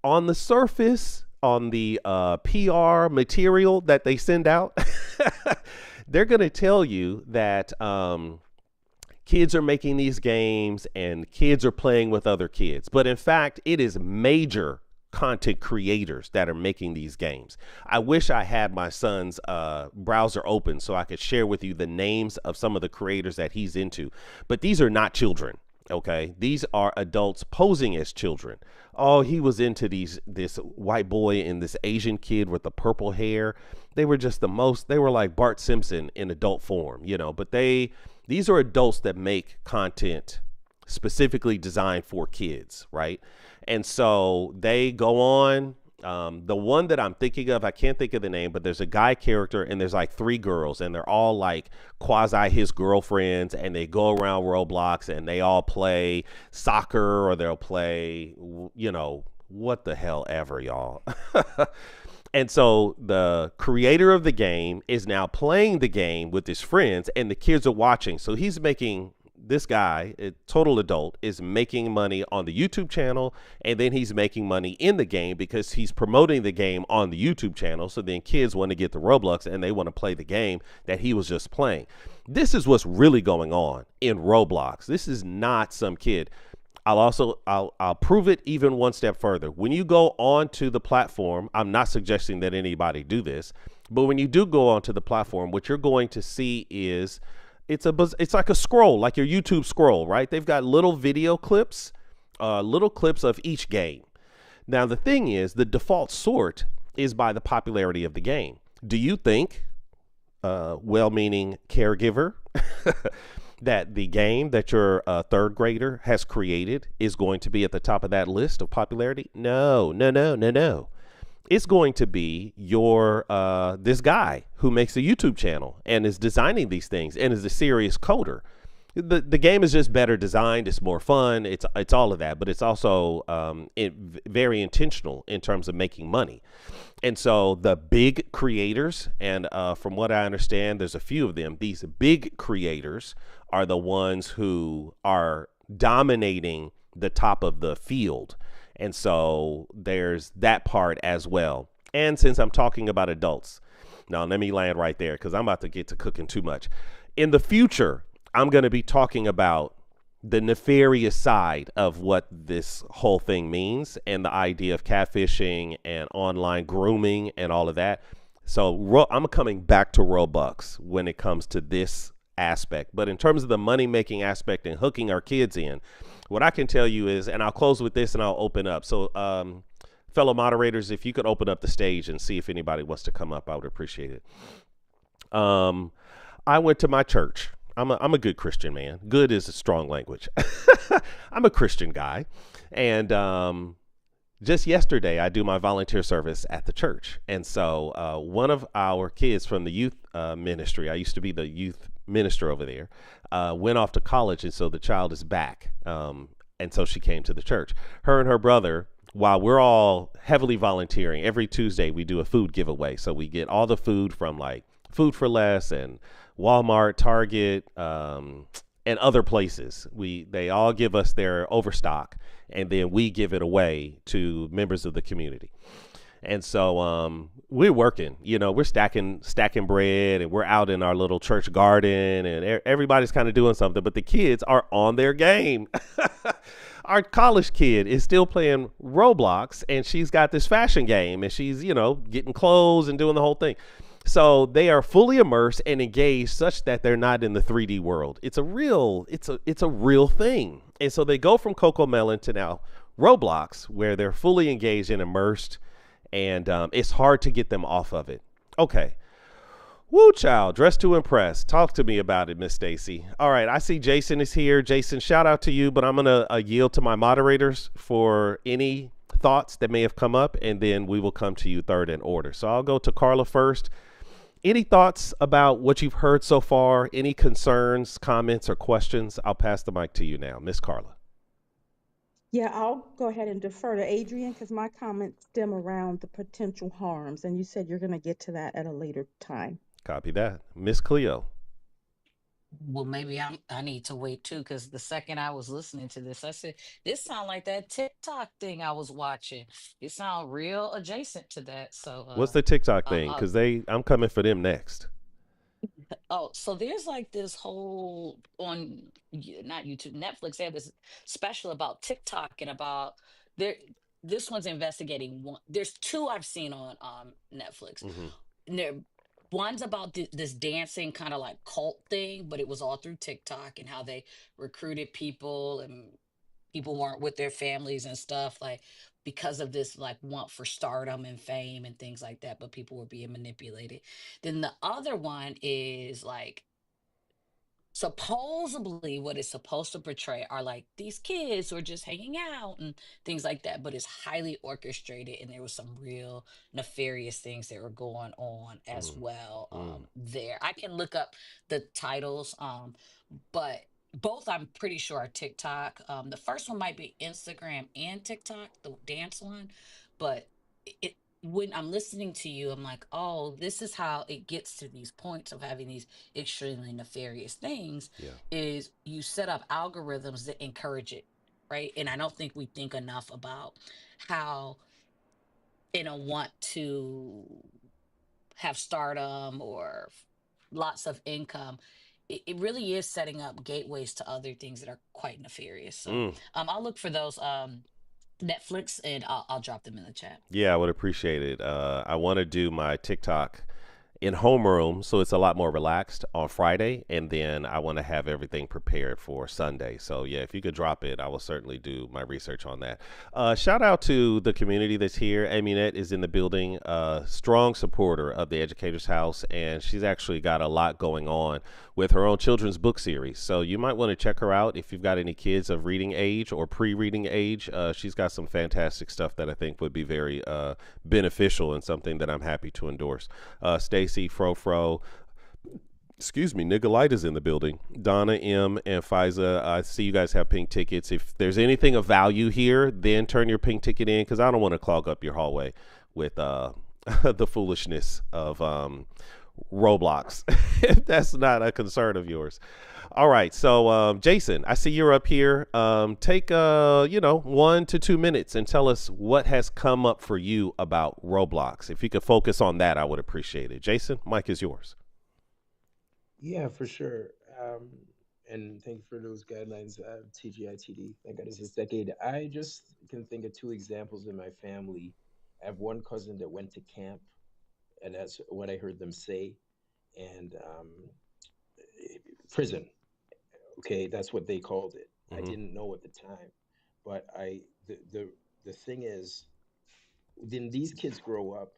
[SPEAKER 1] On the surface, on the PR material that they send out, they're going to tell you that kids are making these games and kids are playing with other kids. But in fact, it is major content creators that are making these games. I wish I had my son's browser open so I could share with you the names of some of the creators that he's into. But these are not children. Okay, these are adults posing as children. Oh, he was into this white boy and this Asian kid with the purple hair. They were just they were like Bart Simpson in adult form, you know, but these are adults that make content specifically designed for kids, right? And so they go on. The one that I'm thinking of, I can't think of the name, but there's a guy character and there's like 3 girls and they're all like quasi his girlfriends, and they go around Roblox and they all play soccer or they'll play, you know, what the hell ever, y'all. And so the creator of the game is now playing the game with his friends and the kids are watching. So he's making, this guy, a total adult, is making money on the YouTube channel, and then he's making money in the game because he's promoting the game on the YouTube channel. So then kids want to get the Roblox and they want to play the game that he was just playing. This is what's really going on in Roblox. This is not some kid. I'll prove it even one step further. When you go onto the platform, I'm not suggesting that anybody do this, but when you do go onto the platform, what you're going to see is it's like a scroll, like your YouTube scroll, right? They've got little video clips, little clips of each game. Now, the thing is, the default sort is by the popularity of the game. Do you think, well-meaning caregiver, that the game that your third grader has created is going to be at the top of that list of popularity? No. It's going to be your this guy who makes a YouTube channel and is designing these things and is a serious coder. The game is just better designed. It's more fun. It's all of that, but it's also very intentional in terms of making money. And so the big creators, and from what I understand, there's a few of them. These big creators are the ones who are dominating the top of the field. And so there's that part as well. And since I'm talking about adults, now let me land right there because I'm about to get to cooking too much. In the future, I'm going to be talking about the nefarious side of what this whole thing means and the idea of catfishing and online grooming and all of that. So I'm coming back to Robux when it comes to this aspect. But in terms of the money making aspect and hooking our kids in, what I can tell you is, and I'll close with this and I'll open up. So fellow moderators, if you could open up the stage and see if anybody wants to come up, I would appreciate it. I went to my church. I'm a good Christian man. Good is a strong language. I'm a Christian guy. And just yesterday, I do my volunteer service at the church. And so one of our kids from the youth ministry, I used to be the youth minister over there, went off to college. And so the child is back. And so she came to the church. Her and her brother, while we're all heavily volunteering, every Tuesday we do a food giveaway. So we get all the food from like Food for Less and Walmart, Target, and other places. They all give us their overstock, and then we give it away to members of the community. And so we're working, we're stacking bread, and we're out in our little church garden, and everybody's kind of doing something, but the kids are on their game. Our college kid is still playing Roblox, and she's got this fashion game, and she's, getting clothes and doing the whole thing. So they are fully immersed and engaged such that they're not in the 3D world. It's a real thing. And so they go from Coco Melon to now Roblox, where they're fully engaged and immersed, and it's hard to get them off of it. Okay. Woo, child, dressed to impress. Talk to me about it, Miss Stacy. All right, I see Jason is here. Jason, shout out to you, but I'm going to yield to my moderators for any thoughts that may have come up, and then we will come to you third in order. So I'll go to Carla first. Any thoughts about what you've heard so far? Any concerns, comments, or questions? I'll pass the mic to you now, Miss Carla.
[SPEAKER 6] Yeah, I'll go ahead and defer to Adrian because my comments stem around the potential harms, and you said you're going to get to that at a later time.
[SPEAKER 1] Copy that. Miss Cleo.
[SPEAKER 3] Well, maybe I need to wait too, because the second I was listening to this, I said, this sound like that TikTok thing I was watching. It sound real adjacent to that. So
[SPEAKER 1] What's the TikTok
[SPEAKER 3] um
[SPEAKER 1] thing?
[SPEAKER 3] uh,
[SPEAKER 1] Because I'm coming for them next.
[SPEAKER 3] oh, so there's like this whole on not YouTube, Netflix, they have this special about TikTok and about there this one's investigating one. There's two I've seen on Netflix.
[SPEAKER 1] Mm-hmm.
[SPEAKER 3] And one's about this dancing kind of like cult thing, but it was all through TikTok and how they recruited people, and people weren't with their families and stuff, like because of this like want for stardom and fame and things like that, but people were being manipulated. Then the other one is like supposedly what it's supposed to portray are like these kids who are just hanging out and things like that, but it's highly orchestrated, and there was some real nefarious things that were going on as
[SPEAKER 1] Mm,
[SPEAKER 3] well.
[SPEAKER 1] mm,
[SPEAKER 3] There I can look up the titles, but both I'm pretty sure are TikTok. The first one might be Instagram and TikTok, the dance one, but it when I'm listening to you, I'm like, oh, this is how it gets to these points of having these extremely nefarious things.
[SPEAKER 1] yeah.
[SPEAKER 3] Is you set up algorithms that encourage it, right? And I don't think we think enough about how in a want to have stardom or lots of income, it really is setting up gateways to other things that are quite nefarious. So
[SPEAKER 1] Mm.
[SPEAKER 3] I'll look for those Netflix, and I'll drop them in the chat.
[SPEAKER 1] Yeah, I would appreciate it. I want to do my TikTok in Homeroom, so it's a lot more relaxed on Friday, and then I want to have everything prepared for Sunday. So yeah, if you could drop it, I will certainly do my research on that. Shout out to the community that's here. Annette is in the building, strong supporter of the Educator's House, and she's actually got a lot going on with her own children's book series. So you might want to check her out if you've got any kids of reading age or pre-reading age. She's got some fantastic stuff that I think would be very beneficial, and something that I'm happy to endorse. Stacy, Phro, excuse me, Nikolite is in the building. Donna, M, and Fisa, I see you guys have pink tickets. If there's anything of value here, then turn your pink ticket in, because I don't want to clog up your hallway with the foolishness of Roblox. If that's not a concern of yours. All right, so Jason, I see you're up here. Take 1 to 2 minutes and tell us what has come up for you about Roblox. If you could focus on that, I would appreciate it. Jason, mic is yours.
[SPEAKER 7] Yeah, for sure. And thank you for those guidelines, TGITD. Thank God it's this decade. I just can think of two examples in my family. I have one cousin that went to camp, and that's what I heard them say. And prison, okay, that's what they called it. I
[SPEAKER 1] Mm-hmm.
[SPEAKER 7] didn't know at the time, but the thing is, then these kids grow up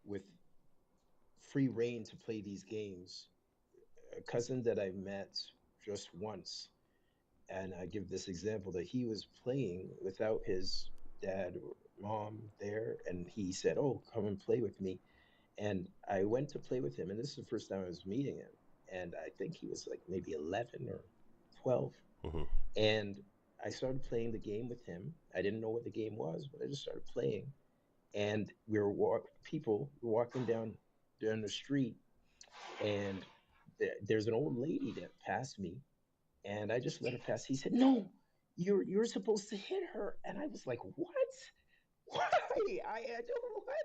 [SPEAKER 7] with free reign to play these games. A cousin that I met just once, and I give this example that he was playing without his dad or mom there, and he said, "Oh, come and play with me." And I went to play with him, and this is the first time I was meeting him. And I think he was like maybe 11 or 12.
[SPEAKER 1] Mm-hmm.
[SPEAKER 7] And I started playing the game with him. I didn't know what the game was, but I just started playing. And people were walking down the street, and there's an old lady that passed me, and I just let her pass. He said, "No, you're supposed to hit her." And I was like, "What? Why? I don't what?"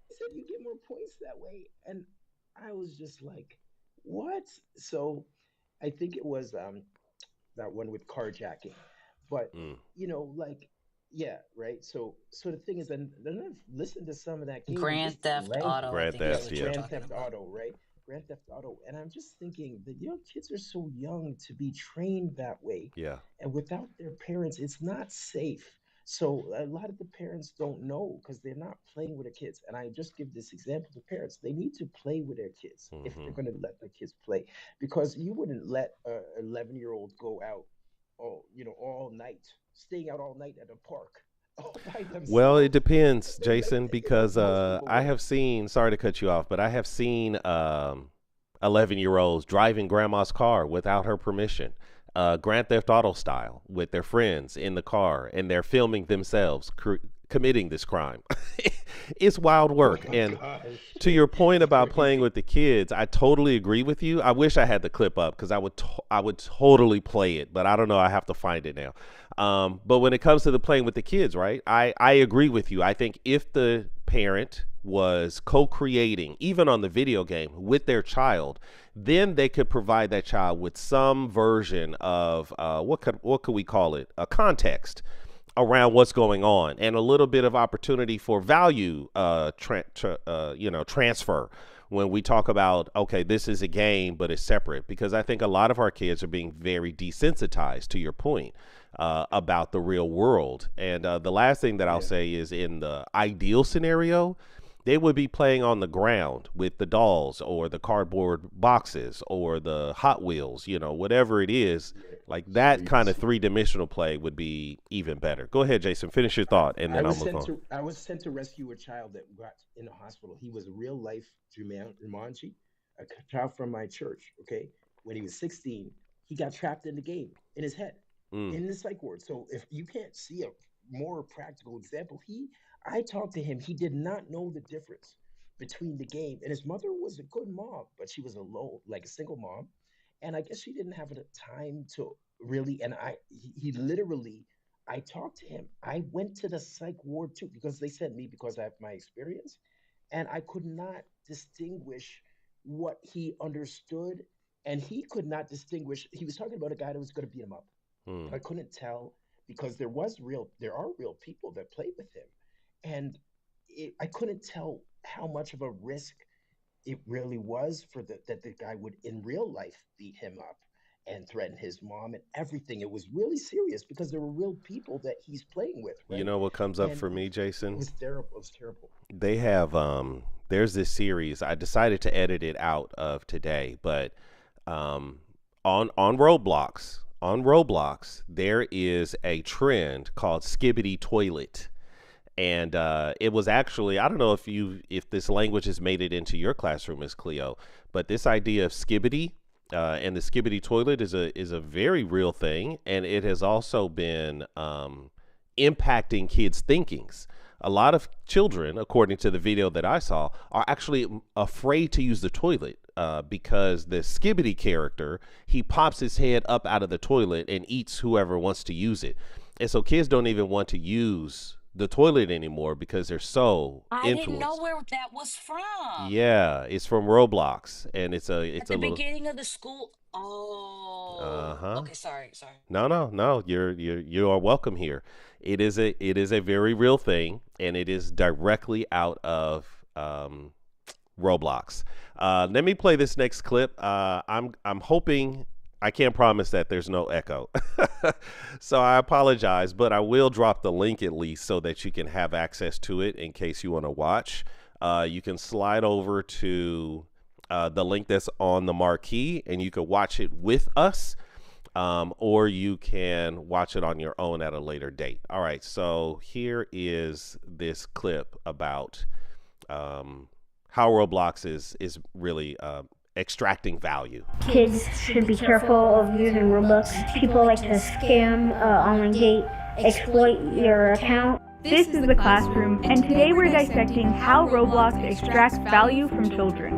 [SPEAKER 7] He said, "You get more points that way." And I was just like, "What?" So I think it was that one with carjacking. But
[SPEAKER 1] Mm.
[SPEAKER 7] like, yeah, right. So the thing is, and then I've listened to some of that game and
[SPEAKER 3] Grand
[SPEAKER 7] just the
[SPEAKER 3] Theft Auto, I
[SPEAKER 1] Grand
[SPEAKER 3] think is
[SPEAKER 7] yeah,
[SPEAKER 1] Theft,
[SPEAKER 3] what you're
[SPEAKER 1] yeah.
[SPEAKER 7] Grand
[SPEAKER 3] talking
[SPEAKER 7] Theft
[SPEAKER 3] about.
[SPEAKER 7] Auto, right? Grand Theft Auto, and I'm just thinking that kids are so young to be trained that way,
[SPEAKER 1] Yeah.
[SPEAKER 7] and without their parents, it's not safe. So a lot of the parents don't know because they're not playing with their kids. And I just give this example to parents: they need to play with their kids if
[SPEAKER 1] Hmm.
[SPEAKER 7] they're going to let their kids play, because you wouldn't let a 11-year-old go out all night, staying out all night at a park all by
[SPEAKER 1] Well, it
[SPEAKER 7] themselves.
[SPEAKER 1] depends,
[SPEAKER 7] Like,
[SPEAKER 1] Jason, because
[SPEAKER 7] most people
[SPEAKER 1] I
[SPEAKER 7] wouldn't.
[SPEAKER 1] have seen, sorry to cut you off, but I have seen 11-year-olds driving grandma's car without her permission, Grand Theft Auto style, with their friends in the car, and they're filming themselves committing this crime. It's wild
[SPEAKER 7] Oh
[SPEAKER 1] work.
[SPEAKER 7] my
[SPEAKER 1] And
[SPEAKER 7] gosh,
[SPEAKER 1] to your point
[SPEAKER 7] it's
[SPEAKER 1] about playing
[SPEAKER 7] crazy.
[SPEAKER 1] with the kids, I totally agree with you. I wish I had the clip up because I would totally play it, but I don't know. I have to find it now. But when it comes to the playing with the kids, right? I agree with you. I think if the parent was co-creating, even on the video game, with their child, then they could provide that child with some version of what could we call it? A context around what's going on, and a little bit of opportunity for value transfer when we talk about, okay, this is a game but it's separate, because I think a lot of our kids are being very desensitized, to your point, about the real world. And the last thing that I'll
[SPEAKER 7] Yeah.
[SPEAKER 1] say is, in the ideal scenario, they would be playing on the ground with the dolls or the cardboard boxes or the Hot Wheels, whatever it is.
[SPEAKER 7] Yeah,
[SPEAKER 1] Like that kind of
[SPEAKER 7] streets.
[SPEAKER 1] three-dimensional play would be even better. Go ahead, Jason. Finish your thought, and
[SPEAKER 7] I
[SPEAKER 1] then I'll
[SPEAKER 7] was
[SPEAKER 1] move
[SPEAKER 7] sent
[SPEAKER 1] on.
[SPEAKER 7] to I was sent to rescue a child that got in the hospital. He was a real life Jumanji, child from my church. Okay, when he was 16, he got trapped in the game in his head,
[SPEAKER 1] Mm.
[SPEAKER 7] in the psych ward. So if you can't see a more practical example, I talked to him. He did not know the difference between the game, and his mother was a good mom, but she was alone, like a single mom, and I guess she didn't have the time to really. And he literally, I talked to him. I went to the psych ward too because they sent me because I have my experience, and I could not distinguish what he understood, and he could not distinguish. He was talking about a guy that was going to beat him up,
[SPEAKER 1] Mm.
[SPEAKER 7] but I couldn't tell because there are real people that play with him, and I couldn't tell how much of a risk it really was for that the guy would in real life beat him up and threaten his mom and everything. It was really serious because there were real people that he's playing with,
[SPEAKER 1] You
[SPEAKER 7] right?
[SPEAKER 1] know what comes up
[SPEAKER 7] And
[SPEAKER 1] for me,
[SPEAKER 7] it
[SPEAKER 1] Jason?
[SPEAKER 7] was terrible. It was terrible.
[SPEAKER 1] They have there's this series. I decided to edit it out of today, but um on Roblox there is a trend called Skibbity Toilet. And it was actually, I don't know if this language has made it into your classroom, Miss Cleo, but this idea of skibbity and the skibbity toilet is a very real thing, and it has also been impacting kids' thinkings. A lot of children, according to the video that I saw, are actually afraid to use the toilet because the skibbity character, he pops his head up out of the toilet and eats whoever wants to use it. And so kids don't even want to use the toilet anymore because they're so
[SPEAKER 3] I didn't know
[SPEAKER 1] influenced.
[SPEAKER 3] where that was from.
[SPEAKER 1] Yeah, it's from Roblox, and it's
[SPEAKER 3] At
[SPEAKER 1] a
[SPEAKER 3] the
[SPEAKER 1] little.
[SPEAKER 3] beginning of the school. Oh,
[SPEAKER 1] Uh-huh.
[SPEAKER 3] okay. Sorry, sorry.
[SPEAKER 1] No. You are welcome here. It is a very real thing, and it is directly out of Roblox. Let me play this next clip. I'm hoping. I can't promise that there's no echo. So I apologize, but I will drop the link at least so that you can have access to it in case you want to watch. You can slide over to the link that's on the marquee, and you can watch it with us, or you can watch it on your own at a later date. All right, so here is this clip about how Roblox is really extracting value.
[SPEAKER 5] Kids should be careful of using Robux. People like to scam, online date, exploit your account.
[SPEAKER 8] This is The Classroom, and today we're dissecting how Roblox extracts value from children.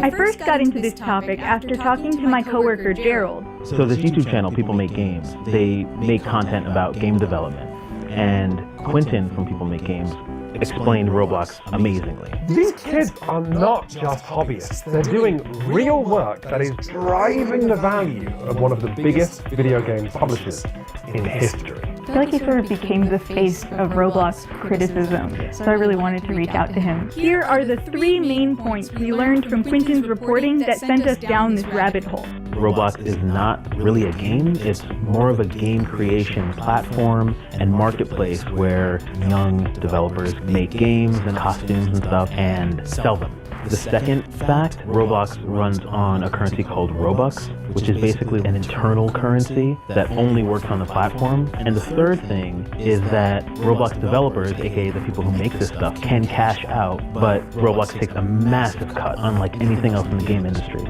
[SPEAKER 8] I first got into this topic after talking to my coworker Gerald.
[SPEAKER 9] So this YouTube channel, People Make Games, they make content about game development. And Quentin from People Make Games explained Roblox amazingly.
[SPEAKER 10] These kids are not just hobbyists. They're doing real work that is driving the value of one of the biggest video game publishers in history.
[SPEAKER 8] I feel like he sort of became the face of Roblox criticism, so I really wanted to reach out to him. Here are the 3 main points we learned from Quentin's reporting that sent us down this rabbit hole.
[SPEAKER 9] Roblox is not really a game, it's more of a game creation platform and marketplace where young developers make games and costumes and stuff and sell them. The second fact, Roblox runs on a currency called Robux, which is basically an internal currency that only works on the platform. And the third thing is that Roblox developers, aka the people who make this stuff, can cash out, but Roblox takes a massive cut, unlike anything else in the game industry.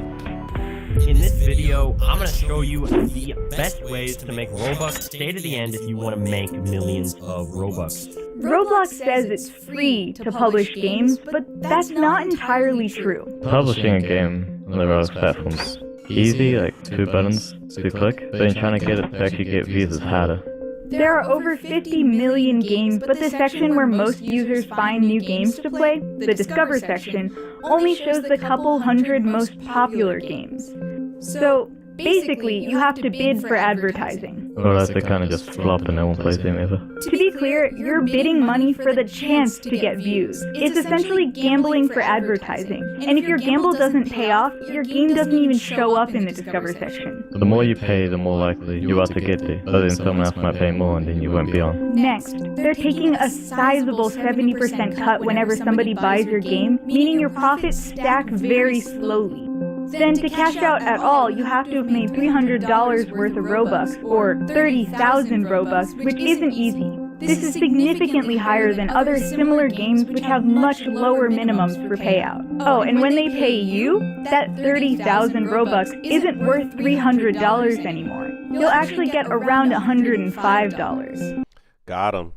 [SPEAKER 11] In this video, I'm going to show you the best ways to make Robux stay to the end if you want to make millions of Robux.
[SPEAKER 8] Roblox says it's free to publish games, but that's not entirely true.
[SPEAKER 12] Publishing a game on the Roblox platform is easy, like 2 buttons to click, but then trying to get it to actually get views is harder.
[SPEAKER 8] There are over 50 million games, but the section where most users find new games to play, the Discover section, only shows the couple hundred most popular games. So, basically, you have to bid for advertising.
[SPEAKER 12] Or else they kind of just flop and no one plays them ever.
[SPEAKER 8] To be clear, you're bidding money for the chance to get views. It's essentially gambling for advertising. And if your gamble doesn't pay off, your game doesn't even show up in the Discover section.
[SPEAKER 12] The more you pay, the more likely you are to get there. But then someone else might pay more and then you won't be on.
[SPEAKER 8] Next, they're taking a sizable 70% cut whenever somebody buys your game, meaning your profits stack very slowly. Then to cash out at all, you have to have made $300 worth of Robux, or 30,000 Robux, which isn't easy. This is significantly higher than other similar games which have much lower minimums for payout. Oh, and when they pay you, that 30,000 Robux isn't worth $300 anymore. You'll actually get around $105.
[SPEAKER 1] Got him.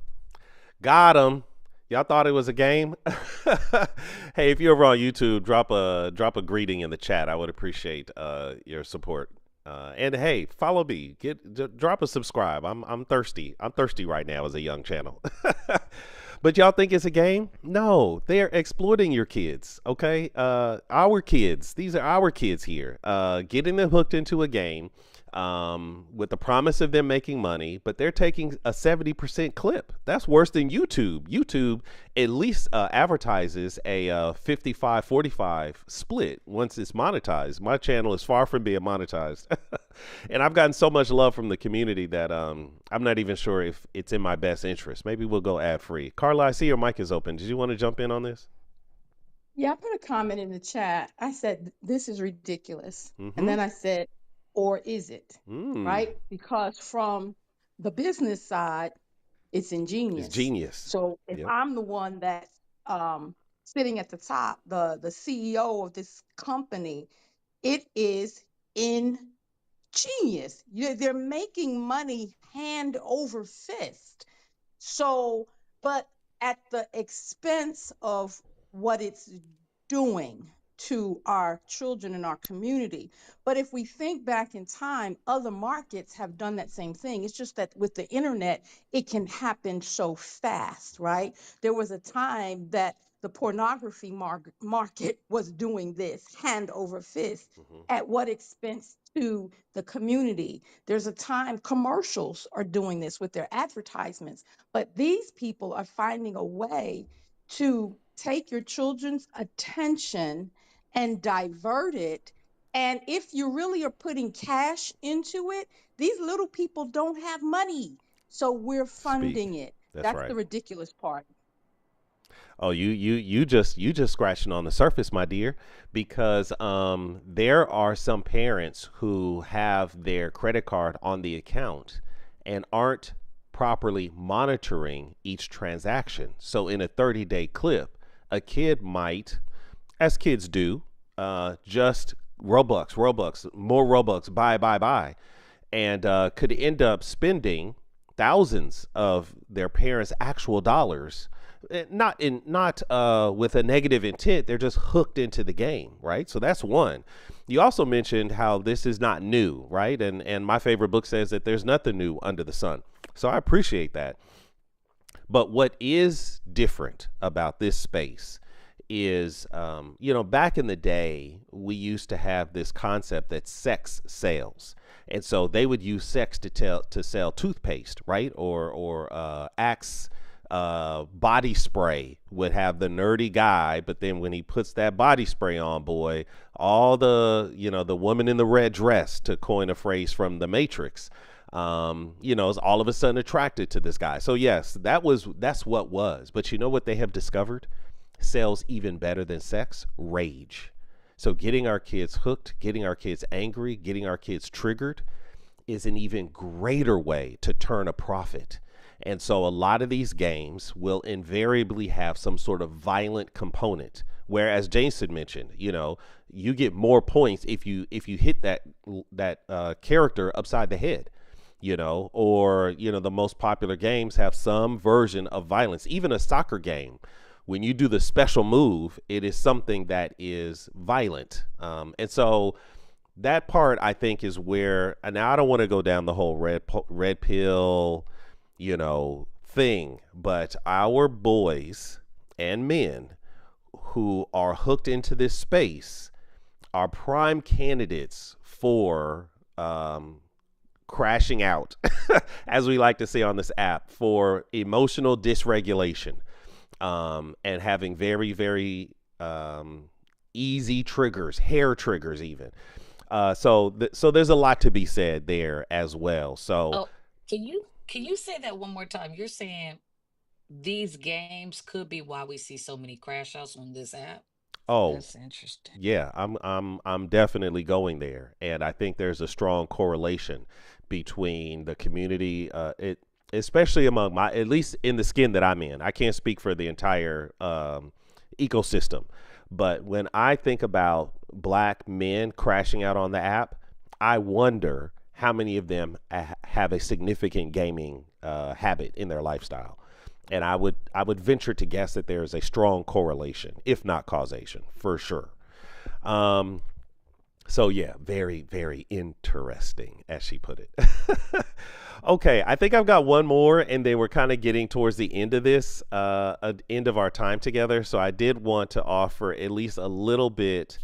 [SPEAKER 1] Got him. Y'all thought it was a game? Hey, if you're over on YouTube, drop a greeting in the chat. I would appreciate your support. And hey, follow me. Drop a subscribe. I'm thirsty. I'm thirsty right now as a young channel. But y'all think it's a game? No, they're exploiting your kids. Okay, our kids. These are our kids here. Getting them hooked into a game. With the promise of them making money, but they're taking a 70% clip. That's worse than YouTube. YouTube at least advertises a 55-45 split once it's monetized. My channel is far from being monetized. And I've gotten so much love from the community that I'm not even sure if it's in my best interest. Maybe we'll go ad free. Carla, I see your mic is open. Did you want to jump in on this?
[SPEAKER 6] Yeah, I put a comment in the chat. I said, this is ridiculous. And then I said, or is it? Right? Because from the business side, it's ingenious. It's genius. So if I'm the one that's sitting at the top, the CEO of this company, it is ingenious. They're making money hand over fist. So, but at the expense of what it's doing to our children and our community. But if we think back in time, other markets have done that same thing. It's just that with the internet, it can happen so fast, right? There was a time that the pornography market was doing this hand over fist. At what expense to the community? There's a time commercials are doing this with their advertisements, but these people are finding a way to take your children's attention and divert it. And if you really are putting cash into it, these little people don't have money. So we're funding it. That's right. The ridiculous part.
[SPEAKER 1] Oh, you just scratching on the surface, my dear, because there are some parents who have their credit card on the account and aren't properly monitoring each transaction. So in a 30-day clip, a kid might, as kids do, just Robux, more Robux, buy, and could end up spending thousands of their parents' actual dollars not with a negative intent. They're just hooked into the game, right? So that's one. You also mentioned how this is not new, right? And my favorite book says that there's nothing new under the sun. So I appreciate that. But what is different about this space is, back in the day, we used to have this concept that sex sells. And so they would use sex to sell toothpaste, right? Or Axe body spray would have the nerdy guy, but then when he puts that body spray on, boy, all the woman in the red dress, to coin a phrase from The Matrix, is all of a sudden attracted to this guy. So yes, that's what was. But you know what they have discovered sells even better than sex? Rage. So getting our kids hooked, getting our kids angry, getting our kids triggered is an even greater way to turn a profit. And so a lot of these games will invariably have some sort of violent component, where, as Jason mentioned, you get more points if you hit that character upside the head, or the most popular games have some version of violence. Even a soccer game, when you do the special move, it is something that is violent. And so that part, I think, is where, and now I don't want to go down the whole red pill, thing, but our boys and men who are hooked into this space are prime candidates for crashing out, as we like to say on this app, for emotional dysregulation, and having very, very easy triggers, hair triggers even. So there's a lot to be said there as well. So
[SPEAKER 3] can you say that one more time? You're saying these games could be why we see so many crash outs on this app?
[SPEAKER 1] Oh,
[SPEAKER 3] that's interesting.
[SPEAKER 1] Yeah, I'm definitely going there, and I think there's a strong correlation between the community, especially among at least in the skin that I'm in. I can't speak for the entire ecosystem, but when I think about Black men crashing out on the app, I wonder how many of them have a significant gaming habit in their lifestyle. And I would venture to guess that there is a strong correlation, if not causation, for sure. So yeah, very, very interesting, as she put it. Okay, I think I've got one more, and then we're kind of getting towards the end of this, end of our time together. So I did want to offer at least a little bit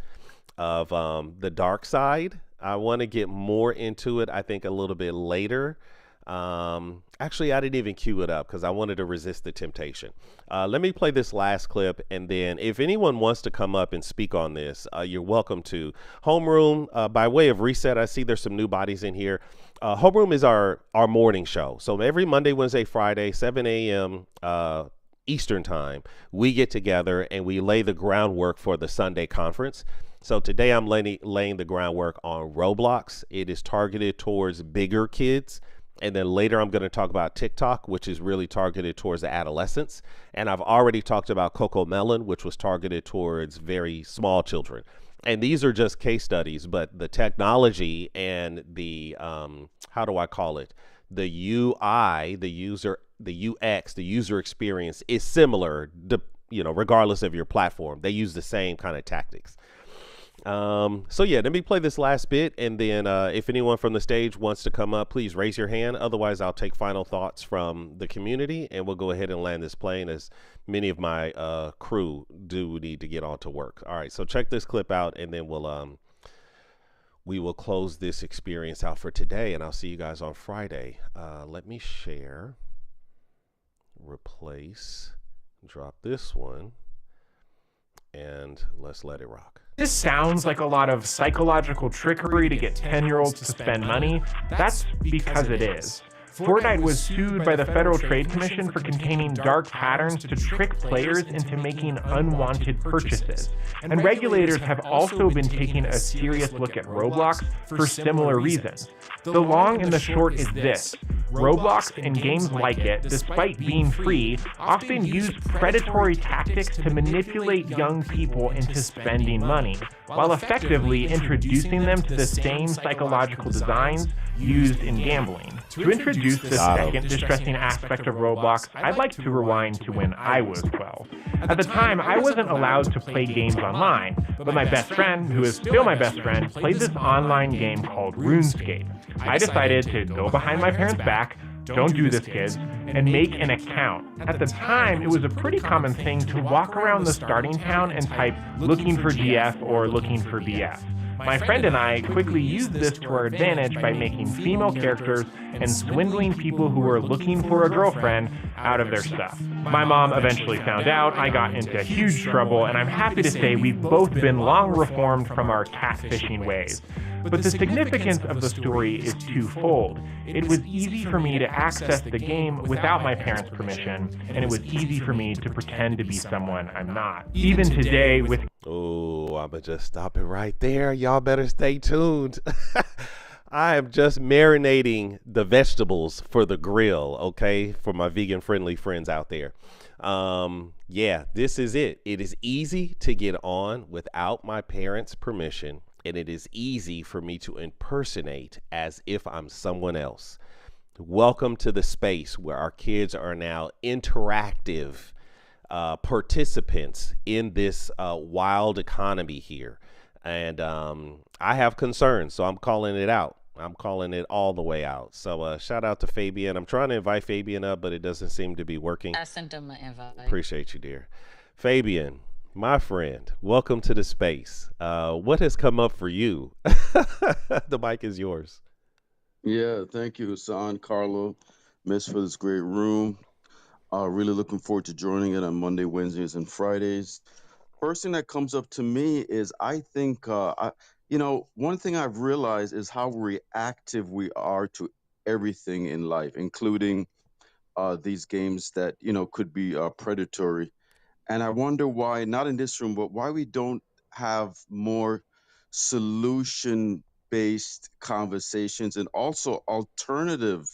[SPEAKER 1] of the dark side. I want to get more into it, I think, a little bit later. Actually, I didn't even cue it up because I wanted to resist the temptation. Let me play this last clip, and then if anyone wants to come up and speak on this, you're welcome to. Homeroom, by way of reset, I see there's some new bodies in here. Homeroom is our morning show. So every Monday, Wednesday, Friday, 7 a.m. Eastern time, we get together and we lay the groundwork for the Sunday conference. So today I'm laying the groundwork on Roblox. It is targeted towards bigger kids. And then later I'm going to talk about TikTok, which is really targeted towards the adolescents. And I've already talked about Coco Melon, which was targeted towards very small children. And these are just case studies, but the technology and the, how do I call it? The UI, the UX, the user experience is similar, regardless of your platform. They use the same kind of tactics. So yeah, let me play this last bit, and then if anyone from the stage wants to come up, please raise your hand. Otherwise, I'll take final thoughts from the community, and we'll go ahead and land this plane, as many of my crew do need to get on to work. All right, so check this clip out, and then we will close this experience out for today, and I'll see you guys on Friday. Let me share, replace, drop this one, and let's let it rock.
[SPEAKER 10] This sounds like a lot of psychological trickery to get 10-year-olds to spend money. That's because it is. Fortnite was sued by the Federal Trade Commission for containing dark patterns to trick players into making unwanted purchases. And regulators have also been taking a serious look at Roblox for similar reasons. The long and the short is this. Roblox and games like it, despite being free, often use predatory tactics to manipulate young people into spending money, while effectively introducing them to the same psychological designs used in gambling. To introduce this second distressing aspect of Roblox, I'd like to rewind to when I was 12. At the time, I wasn't allowed to play games online, but my best friend, who is still my best friend, played this online game called RuneScape. I decided to go behind my parents' back, don't do this, kids, and make an account. At the time, it was a pretty common thing to walk around the starting town and type looking for GF or looking for BF. My friend and I quickly used this to our advantage by making female characters and swindling people who were looking for a girlfriend out of their stuff. My mom eventually found out, I got into huge trouble, and I'm happy to say we've both been long reformed from our catfishing ways. But the significance of the story is twofold. It was easy for me to access the game without my parents' permission, and it was easy for me to pretend to be someone I'm not. Even today with...
[SPEAKER 1] Oh, I'ma just stop it right there. Y'all better stay tuned. I am just marinating the vegetables for the grill, okay? For my vegan-friendly friends out there. Yeah, this is it. It is easy to get on without my parents' permission, and it is easy for me to impersonate as if I'm someone else. Welcome to the space where our kids are now interactive participants in this wild economy here. And I have concerns, so I'm calling it out. I'm calling it all the way out. So shout out to Fabian. I'm trying to invite Fabian up, but it doesn't seem to be working.
[SPEAKER 3] I sent him an invite.
[SPEAKER 1] Appreciate you, dear. Fabian, my friend, welcome to the space. What has come up for you? The mic is yours.
[SPEAKER 13] Yeah, thank you, Husan, Carla, Miss, for this great room. Really looking forward to joining it on Monday, Wednesdays, and Fridays. First thing that comes up to me is I think, one thing I've realized is how reactive we are to everything in life, including these games that, could be predatory. And I wonder why, not in this room, but why we don't have more solution-based conversations and also alternative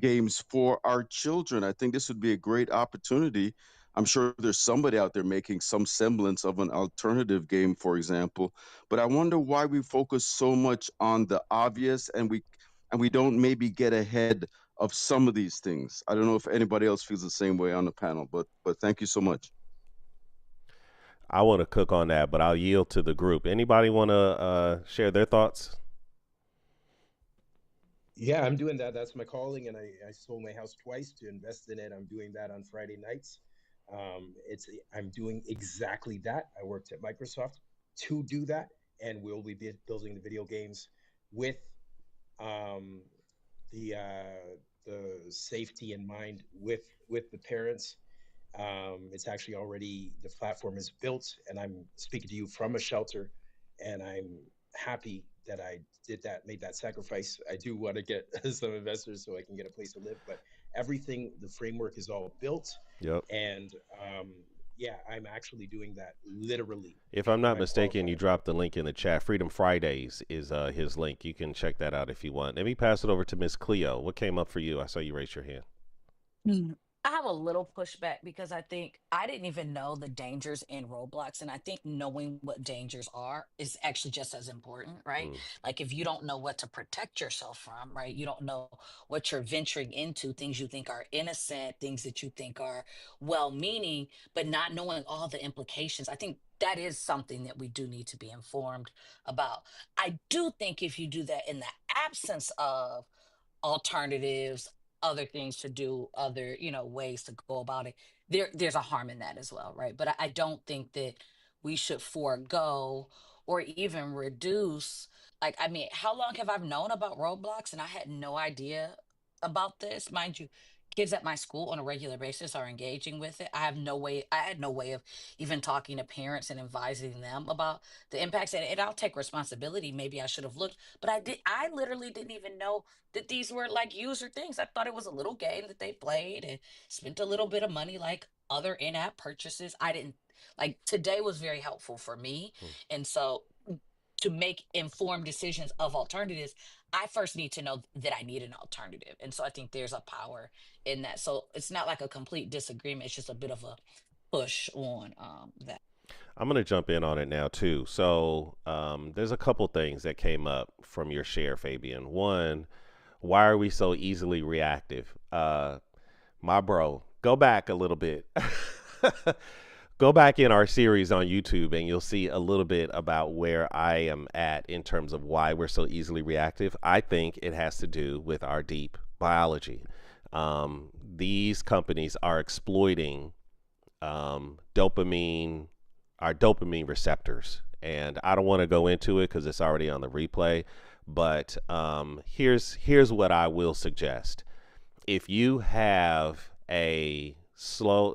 [SPEAKER 13] games for our children. I think this would be a great opportunity. I'm sure there's somebody out there making some semblance of an alternative game, for example. But I wonder why we focus so much on the obvious and we don't maybe get ahead of some of these things. I don't know if anybody else feels the same way on the panel, but thank you so much.
[SPEAKER 1] I want to cook on that, but I'll yield to the group. Anybody want to share their thoughts?
[SPEAKER 7] Yeah, I'm doing that. That's my calling, and I sold my house twice to invest in it. I'm doing that on Friday nights. I'm doing exactly that. I worked at Microsoft to do that, and we'll be building the video games with the safety in mind with the parents. It's actually already, the platform is built, and I'm speaking to you from a shelter, and I'm happy that I did that, made that sacrifice. I do want to get some investors so I can get a place to live, but everything, the framework is all built.
[SPEAKER 1] Yep.
[SPEAKER 7] And yeah, I'm actually doing that literally.
[SPEAKER 1] If I'm not mistaken, you dropped the link in the chat. Freedom Fridays is his link. You can check that out if you want. Let me pass it over to Miss Cleo. What came up for you? I saw you raise your hand.
[SPEAKER 3] I have a little pushback because I think I didn't even know the dangers in Roblox. And I think knowing what dangers are is actually just as important, right? Like if you don't know what to protect yourself from, right? You don't know what you're venturing into, things you think are innocent, things that you think are well-meaning, but not knowing all the implications. I think that is something that we do need to be informed about. I do think if you do that in the absence of alternatives, other things to do, other ways to go about it, there's a harm in that as well, right? But I don't think that we should forego or even reduce, like, I mean, how long have I known about Roblox and I had no idea about this? Mind you, kids at my school on a regular basis are engaging with it. I had no way of even talking to parents and advising them about the impacts, and I'll take responsibility. Maybe I should have looked, but I literally didn't even know that these were like user things. I thought it was a little game that they played and spent a little bit of money like other in-app purchases. I didn't, like, today was very helpful for me. And so to make informed decisions of alternatives, I first need to know that I need an alternative. And so I think there's a power in that. So it's not like a complete disagreement. It's just a bit of a push on that.
[SPEAKER 1] I'm going to jump in on it now too. So there's a couple things that came up from your share, Fabian. One, why are we so easily reactive? My bro, go back a little bit. Go back in our series on YouTube and you'll see a little bit about where I am at in terms of why we're so easily reactive. I think it has to do with our deep biology. These companies are exploiting dopamine, our dopamine receptors. And I don't want to go into it because it's already on the replay. But here's what I will suggest. If you have a slow,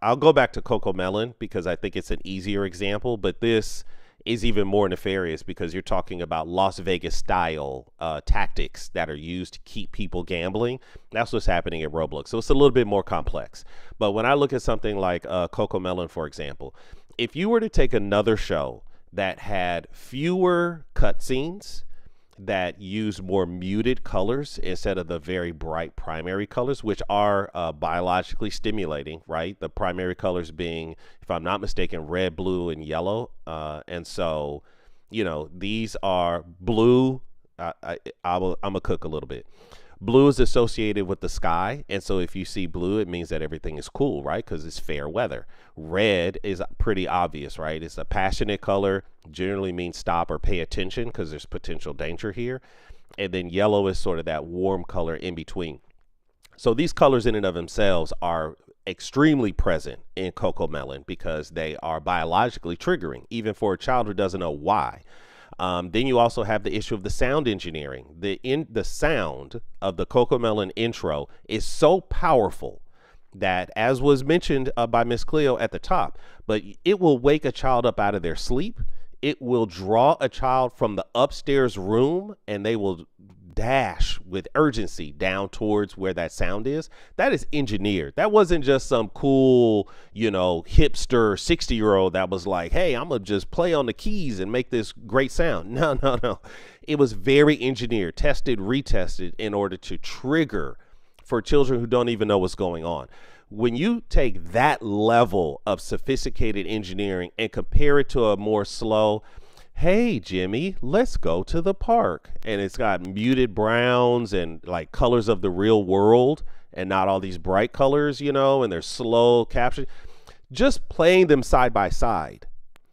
[SPEAKER 1] I'll go back to Coco Melon because I think it's an easier example, but this is even more nefarious because you're talking about Las Vegas style tactics that are used to keep people gambling. That's what's happening at Roblox. So it's a little bit more complex. But when I look at something like Coco Melon, for example, if you were to take another show that had fewer cutscenes, that use more muted colors instead of the very bright primary colors, which are biologically stimulating, right? The primary colors being, if I'm not mistaken, red, blue, and yellow. And so, you know, these are blue. I'm going to cook a little bit. Blue is associated with the sky. And so if you see blue, it means that everything is cool, right? Because it's fair weather. Red is pretty obvious, right? It's a passionate color, generally means stop or pay attention because there's potential danger here. And then yellow is sort of that warm color in between. So these colors in and of themselves are extremely present in Coco Melon because they are biologically triggering, even for a child who doesn't know why. Then you also have the issue of the sound engineering. The sound of the Coco Melon intro is so powerful that, as was mentioned by Miss Cleo at the top, but it will wake a child up out of their sleep. It will draw a child from the upstairs room and they will dash with urgency down towards where that sound is. That is engineered. That wasn't just some cool, you know, hipster 60-year-old that was like, hey, I'm gonna just play on the keys and make this great sound. No. It was very engineered, tested, retested in order to trigger for children who don't even know what's going on. When you take that level of sophisticated engineering and compare it to a more slow, hey, Jimmy, let's go to the park, and it's got muted browns and like colors of the real world and not all these bright colors, you know, and they're slow caption, just playing them side by side,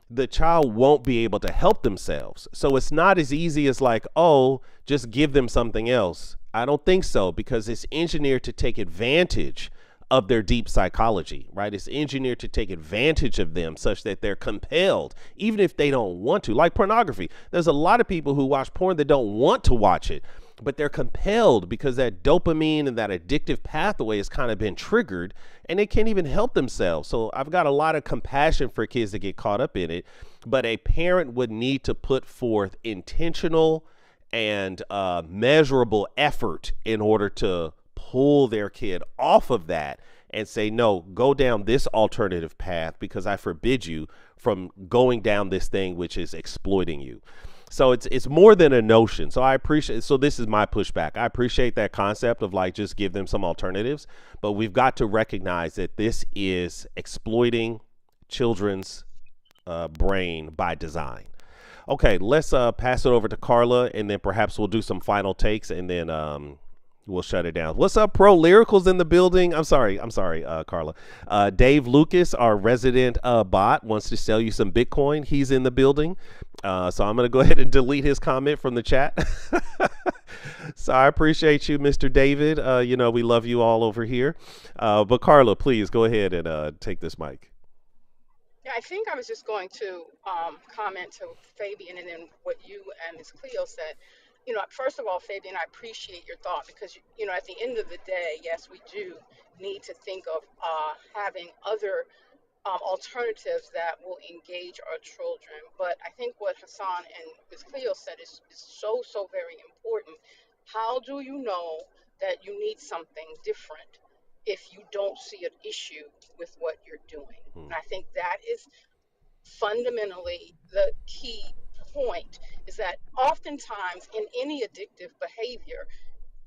[SPEAKER 1] the child won't be able to help themselves. So it's not as easy as like, oh, just give them something else. I don't think so, because it's engineered to take advantage of their deep psychology, right? It's engineered to take advantage of them such that they're compelled, even if they don't want to. Like pornography, there's a lot of people who watch porn that don't want to watch it, but they're compelled because that dopamine and that addictive pathway has kind of been triggered and they can't even help themselves. So I've got a lot of compassion for kids that get caught up in it, but a parent would need to put forth intentional and measurable effort in order to pull their kid off of that and say, no, go down this alternative path because I forbid you from going down this thing which is exploiting you. So it's more than a notion. So I appreciate, so this is my pushback. I appreciate that concept of like, just give them some alternatives, but we've got to recognize that this is exploiting children's brain by design. Okay, let's pass it over to Carla, and then perhaps we'll do some final takes, and then we'll shut it down. What's up, Pro Lyricals in the building? I'm sorry, Carla. Dave Lucas, our resident bot, wants to sell you some Bitcoin. He's in the building. So I'm going to go ahead and delete his comment from the chat. So I appreciate you, Mr. David. You know, we love you all over here. But Carla, please go ahead and take this mic.
[SPEAKER 2] Yeah, I think I was just going to comment to Fabian and then what you and Ms. Cleo said. You know, first of all, Fabian, I appreciate your thought because, you know, at the end of the day, yes, we do need to think of having other alternatives that will engage our children. But I think what Husan and Ms. Cleo said is so very important. How do you know that you need something different if you don't see an issue with what you're doing? And I think that is fundamentally the key
[SPEAKER 6] point is that oftentimes in any addictive behavior,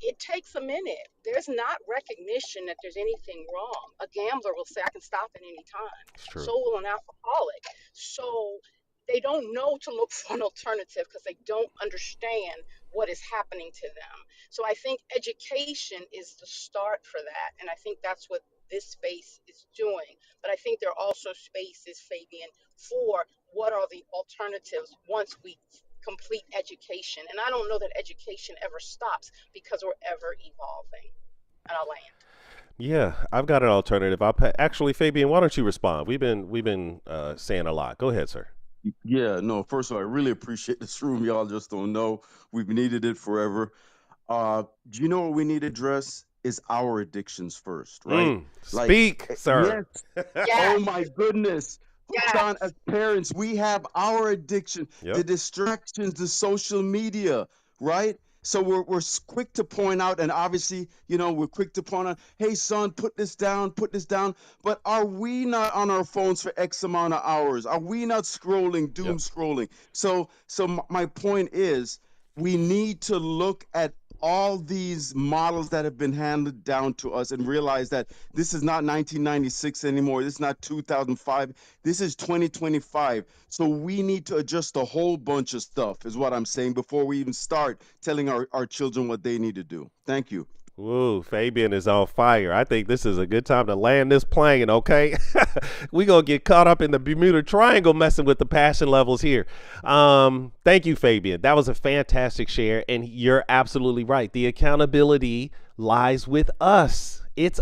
[SPEAKER 6] it takes a minute. There's not recognition that there's anything wrong. A gambler will say, I can stop at any time.
[SPEAKER 1] It's true.
[SPEAKER 6] So will an alcoholic. So they don't know to look for an alternative because they don't understand what is happening to them. So I think education is the start for that. And I think that's what this space is doing. But I think there are also spaces, Fabian, for what are the alternatives once we complete education. And I don't know that education ever stops because we're ever evolving. And I'll land.
[SPEAKER 1] Yeah, I've got an alternative. Actually, Fabian, why don't you respond? We've been saying a lot. Go ahead, sir.
[SPEAKER 13] Yeah, no, first of all, I really appreciate this room. Y'all just don't know. We've needed it forever. Do you know what we need to address is our addictions first, right?
[SPEAKER 1] Speak, sir.
[SPEAKER 13] Yes.
[SPEAKER 6] Yes.
[SPEAKER 13] Oh my goodness.
[SPEAKER 6] Yes.
[SPEAKER 13] As parents, we have our addiction, the distractions, the social media, right? So we're quick to point out, and obviously, we're quick to point out, hey, son, put this down. But are we not on our phones for X amount of hours? Are we not scrolling, doom scrolling? So my point is, we need to look at all these models that have been handed down to us and realize that this is not 1996 anymore. This is not 2005. This is 2025. So we need to adjust a whole bunch of stuff, is what I'm saying, before we even start telling our children what they need to do. Thank you.
[SPEAKER 1] Woo, Fabian is on fire. I think this is a good time to land this plane, okay? We gonna get caught up in the Bermuda Triangle messing with the passion levels here. Thank you, Fabian. That was a fantastic share, and you're absolutely right. The accountability lies with us. It's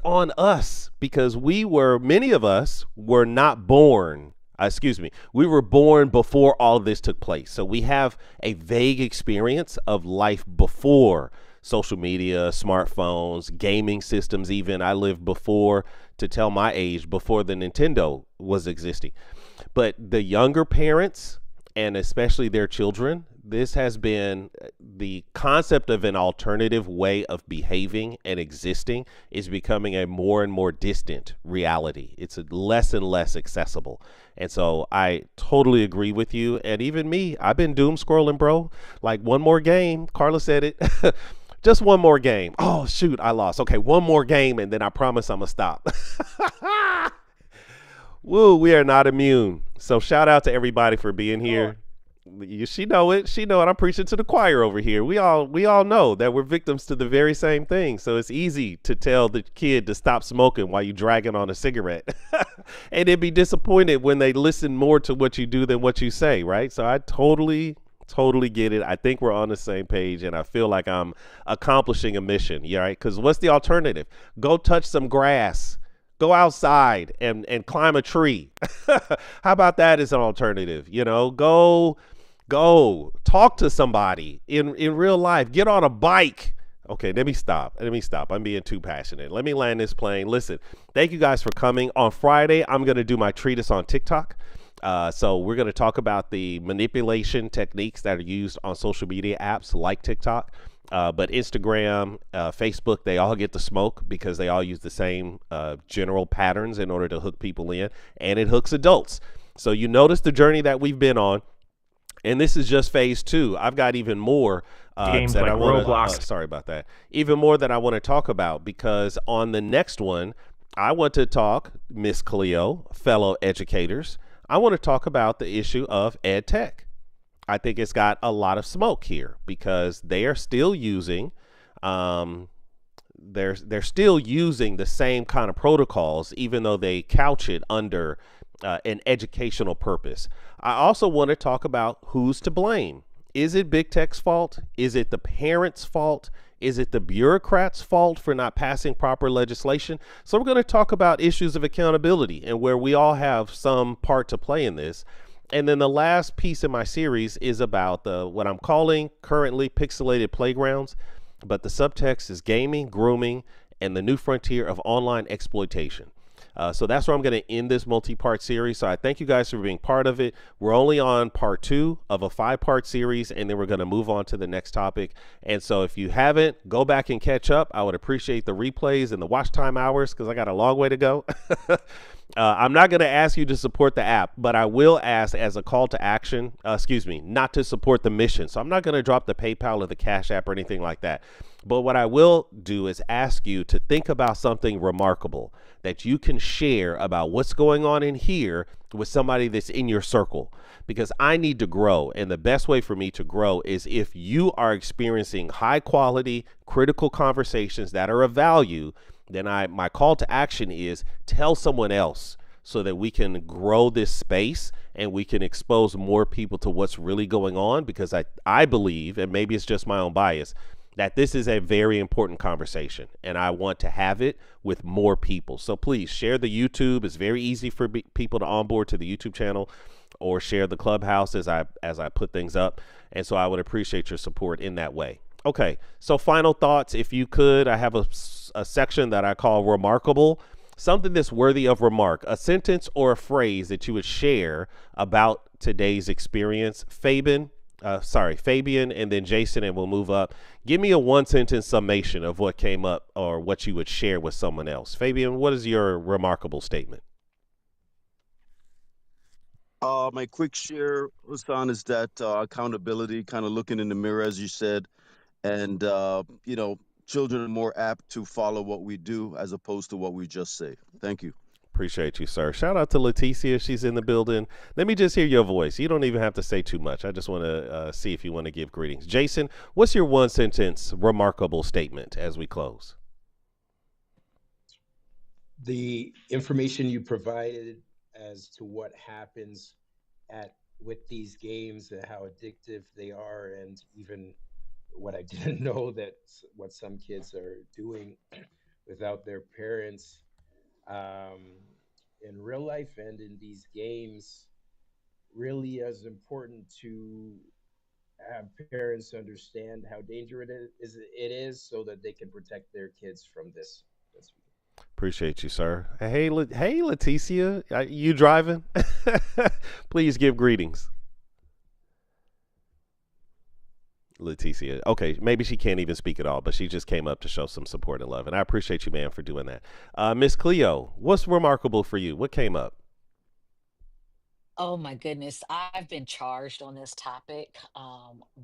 [SPEAKER 1] on us because many of us were not born. We were born before all of this took place. So we have a vague experience of life before social media, smartphones, gaming systems even. I lived before, to tell my age, before the Nintendo was existing. But the younger parents, and especially their children, this has been the concept of an alternative way of behaving and existing is becoming a more and more distant reality. It's less and less accessible. And so I totally agree with you. And even me, I've been doom scrolling, bro. Like, one more game. Carla said it. Just one more game. Oh, shoot, I lost. Okay, one more game, and then I promise I'm going to stop. Woo, we are not immune. So shout out to everybody for being here. She know it. I'm preaching to the choir over here. We all know that we're victims to the very same thing. So it's easy to tell the kid to stop smoking while you dragging on a cigarette. And they'd be disappointed when they listen more to what you do than what you say, right? So I totally get it. I think we're on the same page, and I feel like I'm accomplishing a mission. Yeah, right? Because what's the alternative? Go touch some grass. Go outside and climb a tree. How about that as an alternative? Go talk to somebody in real life. Get on a bike. Okay, let me stop. I'm being too passionate. Let me land this plane. Listen, thank you guys for coming. On Friday, I'm going to do my treatise on TikTok. So we're going to talk about the manipulation techniques that are used on social media apps like TikTok. But Instagram, Facebook, they all get the smoke because they all use the same general patterns in order to hook people in, and it hooks adults. So you notice the journey that we've been on, and this is just phase 2. I've got even more
[SPEAKER 10] games
[SPEAKER 1] that
[SPEAKER 10] like
[SPEAKER 1] I want
[SPEAKER 10] Roblox.
[SPEAKER 1] Sorry about that. Even more that I want to talk about, because on the next one, I want to talk, Miss Cleo, fellow educators, I want to talk about the issue of ed tech. I think it's got a lot of smoke here because they are still using, they're still using the same kind of protocols, even though they couch it under an educational purpose. I also want to talk about who's to blame. Is it big tech's fault? Is it the parents' fault? Is it the bureaucrats' fault for not passing proper legislation? So we're going to talk about issues of accountability and where we all have some part to play in this. And then the last piece in my series is about what I'm calling currently pixelated playgrounds, but the subtext is gaming, grooming, and the new frontier of online exploitation. So that's where I'm going to end this multi-part series. So I thank you guys for being part of it. We're only on part 2 of a 5-part series, and then we're going to move on to the next topic. And so if you haven't, go back and catch up. I would appreciate the replays and the watch time hours because I got a long way to go. I'm not going to ask you to support the app, but I will ask as a call to action, not to support the mission. So I'm not going to drop the PayPal or the Cash App or anything like that. But what I will do is ask you to think about something remarkable that you can share about what's going on in here with somebody that's in your circle, because I need to grow. And the best way for me to grow is if you are experiencing high quality, critical conversations that are of value, then my call to action is tell someone else so that we can grow this space and we can expose more people to what's really going on, because I believe, and maybe it's just my own bias, that this is a very important conversation and I want to have it with more people. So please share the YouTube. It's very easy for people to onboard to the YouTube channel, or share the Clubhouse as I put things up. And so I would appreciate your support in that way. Okay, so final thoughts, if you could. I have a section that I call Remarkable, something that's worthy of remark, a sentence or a phrase that you would share about today's experience. Fabian, and then Jason, and we'll move up. Give me a one-sentence summation of what came up or what you would share with someone else. Fabian, what is your remarkable statement?
[SPEAKER 13] My quick share, Husan, is that accountability, kind of looking in the mirror, as you said, and children are more apt to follow what we do as opposed to what we just say. Thank you.
[SPEAKER 1] Appreciate you, sir. Shout out to Leticia. She's in the building. Let me just hear your voice. You don't even have to say too much. I just want to see if you want to give greetings. Jason, what's your one sentence remarkable statement as we close?
[SPEAKER 7] The information you provided as to what happens with these games and how addictive they are, and even what I didn't know, that what some kids are doing without their parents, in real life and in these games, really is important to have parents understand how dangerous it is so that they can protect their kids from this.
[SPEAKER 1] Appreciate you, sir. Hey, Leticia, you driving? Please give greetings. Leticia. Okay, maybe she can't even speak at all, but she just came up to show some support and love, and I appreciate you, man, for doing that. Miss Cleo, what's remarkable for you? What came up?
[SPEAKER 3] Oh my goodness, I've been charged on this topic.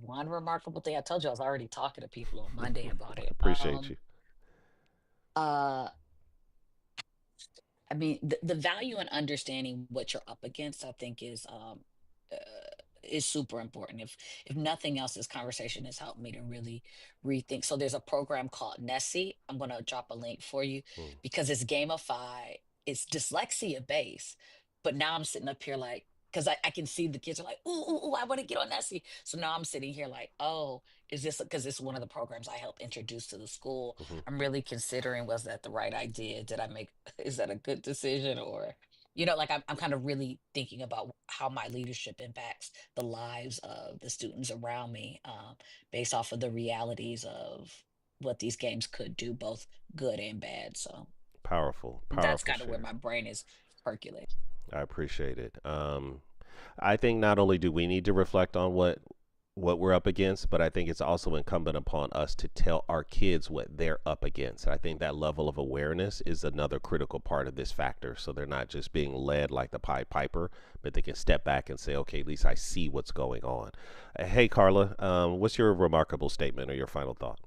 [SPEAKER 3] One remarkable thing, I told you I was already talking to people on Monday about it.
[SPEAKER 1] Appreciate you.
[SPEAKER 3] Uh, I mean, the value in understanding what you're up against, I think, is super important. If nothing else, this conversation has helped me to really rethink. So there's a program called Nessie. I'm gonna drop a link for you because it's gamified. It's dyslexia based, but now I'm sitting up here like, because I can see the kids are like, ooh, ooh, ooh, I want to get on Nessie. So now I'm sitting here like, oh, is this because it's one of the programs I helped introduce to the school? I'm really considering, was that the right idea? Did I make, is that a good decision? Or, like I'm kind of really thinking about how my leadership impacts the lives of the students around me, based off of the realities of what these games could do, both good and bad. So
[SPEAKER 1] powerful
[SPEAKER 3] that's kind of
[SPEAKER 1] share.
[SPEAKER 3] where my brain is percolating.
[SPEAKER 1] I appreciate it. I think not only do we need to reflect on what we're up against, but I think it's also incumbent upon us to tell our kids what they're up against. I think that level of awareness is another critical part of this factor. So they're not just being led like the Pied Piper, but they can step back and say, okay, at least I see what's going on. Hey, Carla, what's your remarkable statement or your final thought?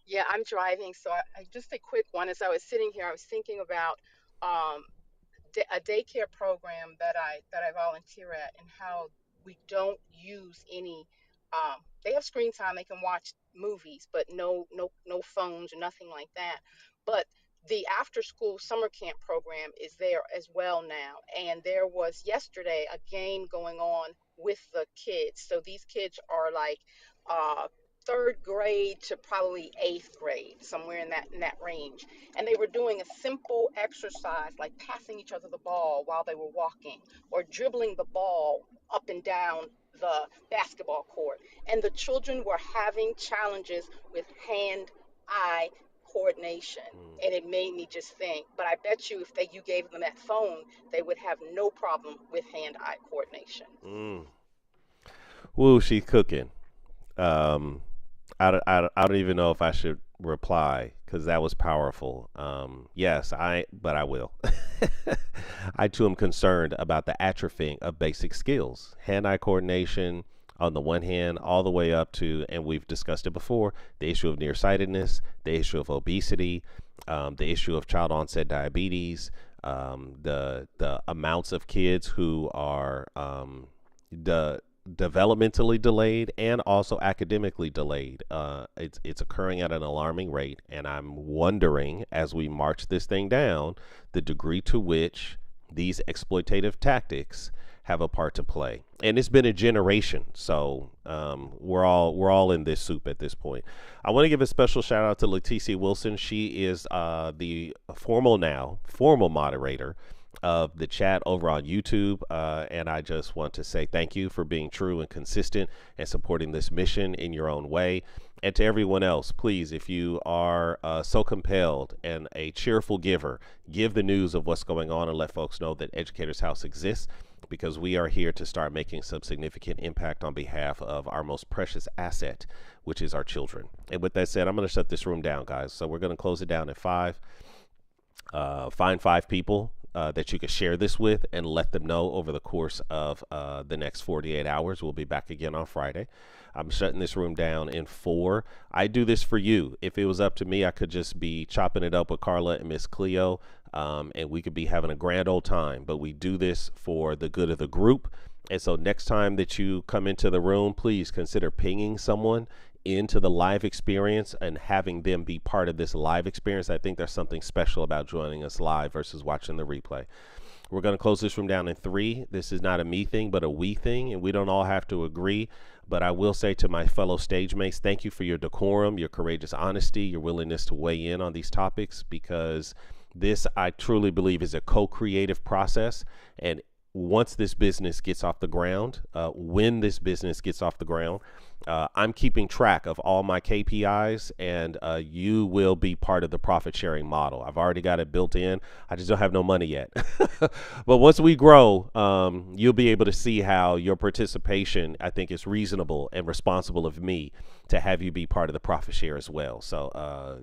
[SPEAKER 14] Yeah, I'm driving, so I just a quick one. As I was sitting here, I was thinking about a daycare program that I volunteer at, and how we don't use any. They have screen time; they can watch movies, but no phones or nothing like that. But the after school summer camp program is there as well now, and there was yesterday a game going on with the kids. So these kids are like third grade to probably eighth grade, somewhere in that range. And they were doing a simple exercise like passing each other the ball while they were walking, or dribbling the ball up and down the basketball court. And the children were having challenges with hand-eye coordination. And it made me just think, but I bet you if you gave them that phone, they would have no problem with hand-eye coordination.
[SPEAKER 1] Woo, she's cooking. I don't even know if I should reply because that was powerful. Yes, but I will. I too am concerned about the atrophying of basic skills, hand-eye coordination on the one hand, all the way up to, and we've discussed it before, the issue of nearsightedness, the issue of obesity, the issue of child onset diabetes, the amounts of kids who are developmentally delayed and also academically delayed. It's occurring at an alarming rate, and I'm wondering, as we march this thing down, the degree to which these exploitative tactics have a part to play. And it's been a generation, so we're all in this soup at this point. I want to give a special shout out to Leticia Wilson. She is the formal moderator of the chat over on YouTube, and I just want to say thank you for being true and consistent and supporting this mission in your own way. And to everyone else, please, if you are so compelled and a cheerful giver, give the news of what's going on and let folks know that Educators House exists, because we are here to start making some significant impact on behalf of our most precious asset, which is our children. And with that said, I'm going to shut this room down, guys. So we're going to close it down at 5. Find 5 people that you can share this with and let them know over the course of the next 48 hours. We'll be back again on Friday. I'm shutting this room down in 4. I do this for you. If it was up to me, I could just be chopping it up with Carla and Miss Cleo, and we could be having a grand old time. But we do this for the good of the group. And so next time that you come into the room, please consider pinging someone into the live experience and having them be part of this live experience. I think there's something special about joining us live versus watching the replay. We're going to close this room down in 3. This is not a me thing, but a we thing, and we don't all have to agree. But I will say to my fellow stage mates, thank you for your decorum, your courageous honesty, your willingness to weigh in on these topics, because this, I truly believe, is a co-creative process. And once this business gets off the ground, when this business gets off the ground, I'm keeping track of all my KPIs, and you will be part of the profit sharing model. I've already got it built in. I just don't have no money yet. But once we grow, you'll be able to see how your participation, I think, is reasonable and responsible of me to have you be part of the profit share as well. So,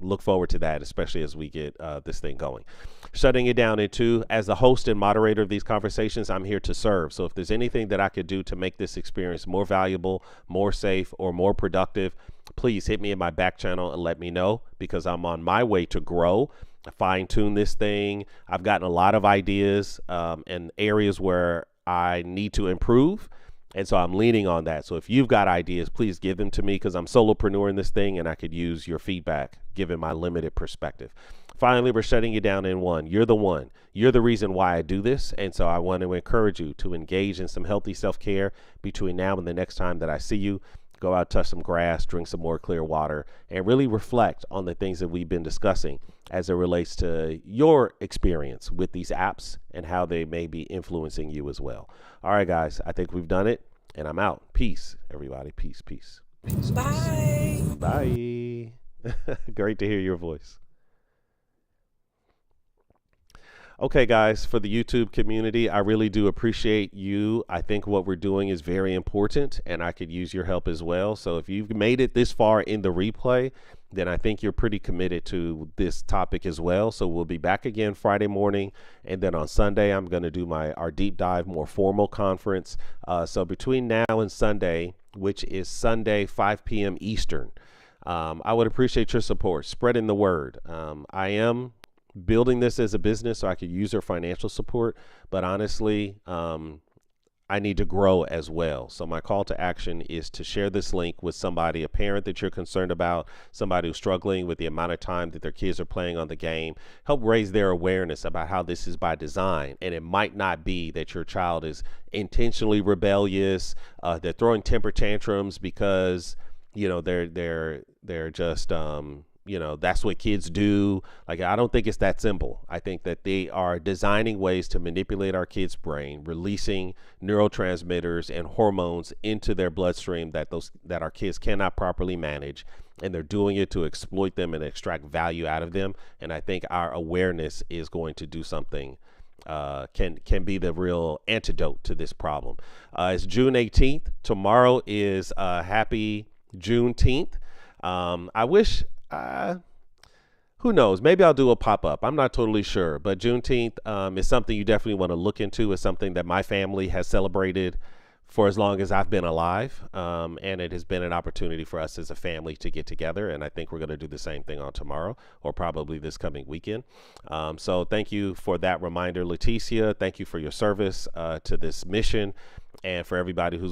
[SPEAKER 1] look forward to that, especially as we get this thing going. Shutting it down in 2. As the host and moderator of these conversations, I'm here to serve. So if there's anything that I could do to make this experience more valuable, more safe, or more productive, please hit me in my back channel and let me know, because I'm on my way to grow, fine tune this thing. I've gotten a lot of ideas and areas where I need to improve. And so I'm leaning on that. So if you've got ideas, please give them to me, because I'm solopreneur in this thing and I could use your feedback given my limited perspective. Finally, we're shutting you down in 1. You're the one. You're the reason why I do this. And so I want to encourage you to engage in some healthy self-care between now and the next time that I see you. Go out, touch some grass, drink some more clear water, and really reflect on the things that we've been discussing as it relates to your experience with these apps and how they may be influencing you as well. All right, guys, I think we've done it, and I'm out. Peace, everybody. Peace, peace.
[SPEAKER 15] Bye.
[SPEAKER 1] Bye. Great to hear your voice. Okay, guys, for the YouTube community, I really do appreciate you. I think what we're doing is very important, and I could use your help as well. So if you've made it this far in the replay, then I think you're pretty committed to this topic as well. So we'll be back again Friday morning, and then on Sunday, I'm going to do our deep dive, more formal conference. So between now and Sunday, which is Sunday, 5 p.m. Eastern, I would appreciate your support, spreading the word. I am building this as a business so I could use their financial support, but honestly, I need to grow as well. So my call to action is to share this link with somebody, a parent that you're concerned about, somebody who's struggling with the amount of time that their kids are playing on the game. Help raise their awareness about how this is by design. And it might not be that your child is intentionally rebellious, they're throwing temper tantrums because, they're just, that's what kids do. Like, I don't think it's that simple. I think that they are designing ways to manipulate our kids' brain, releasing neurotransmitters and hormones into their bloodstream that our kids cannot properly manage. And they're doing it to exploit them and extract value out of them. And I think our awareness is going to do something, can be the real antidote to this problem. It's June 18th. Tomorrow is happy Juneteenth. I wish who knows? Maybe I'll do a pop-up. I'm not totally sure, but Juneteenth is something you definitely want to look into. It's something that my family has celebrated for as long as I've been alive, and it has been an opportunity for us as a family to get together, and I think we're going to do the same thing on tomorrow, or probably this coming weekend. So thank you for that reminder, Leticia. Thank you for your service to this mission, and for everybody who's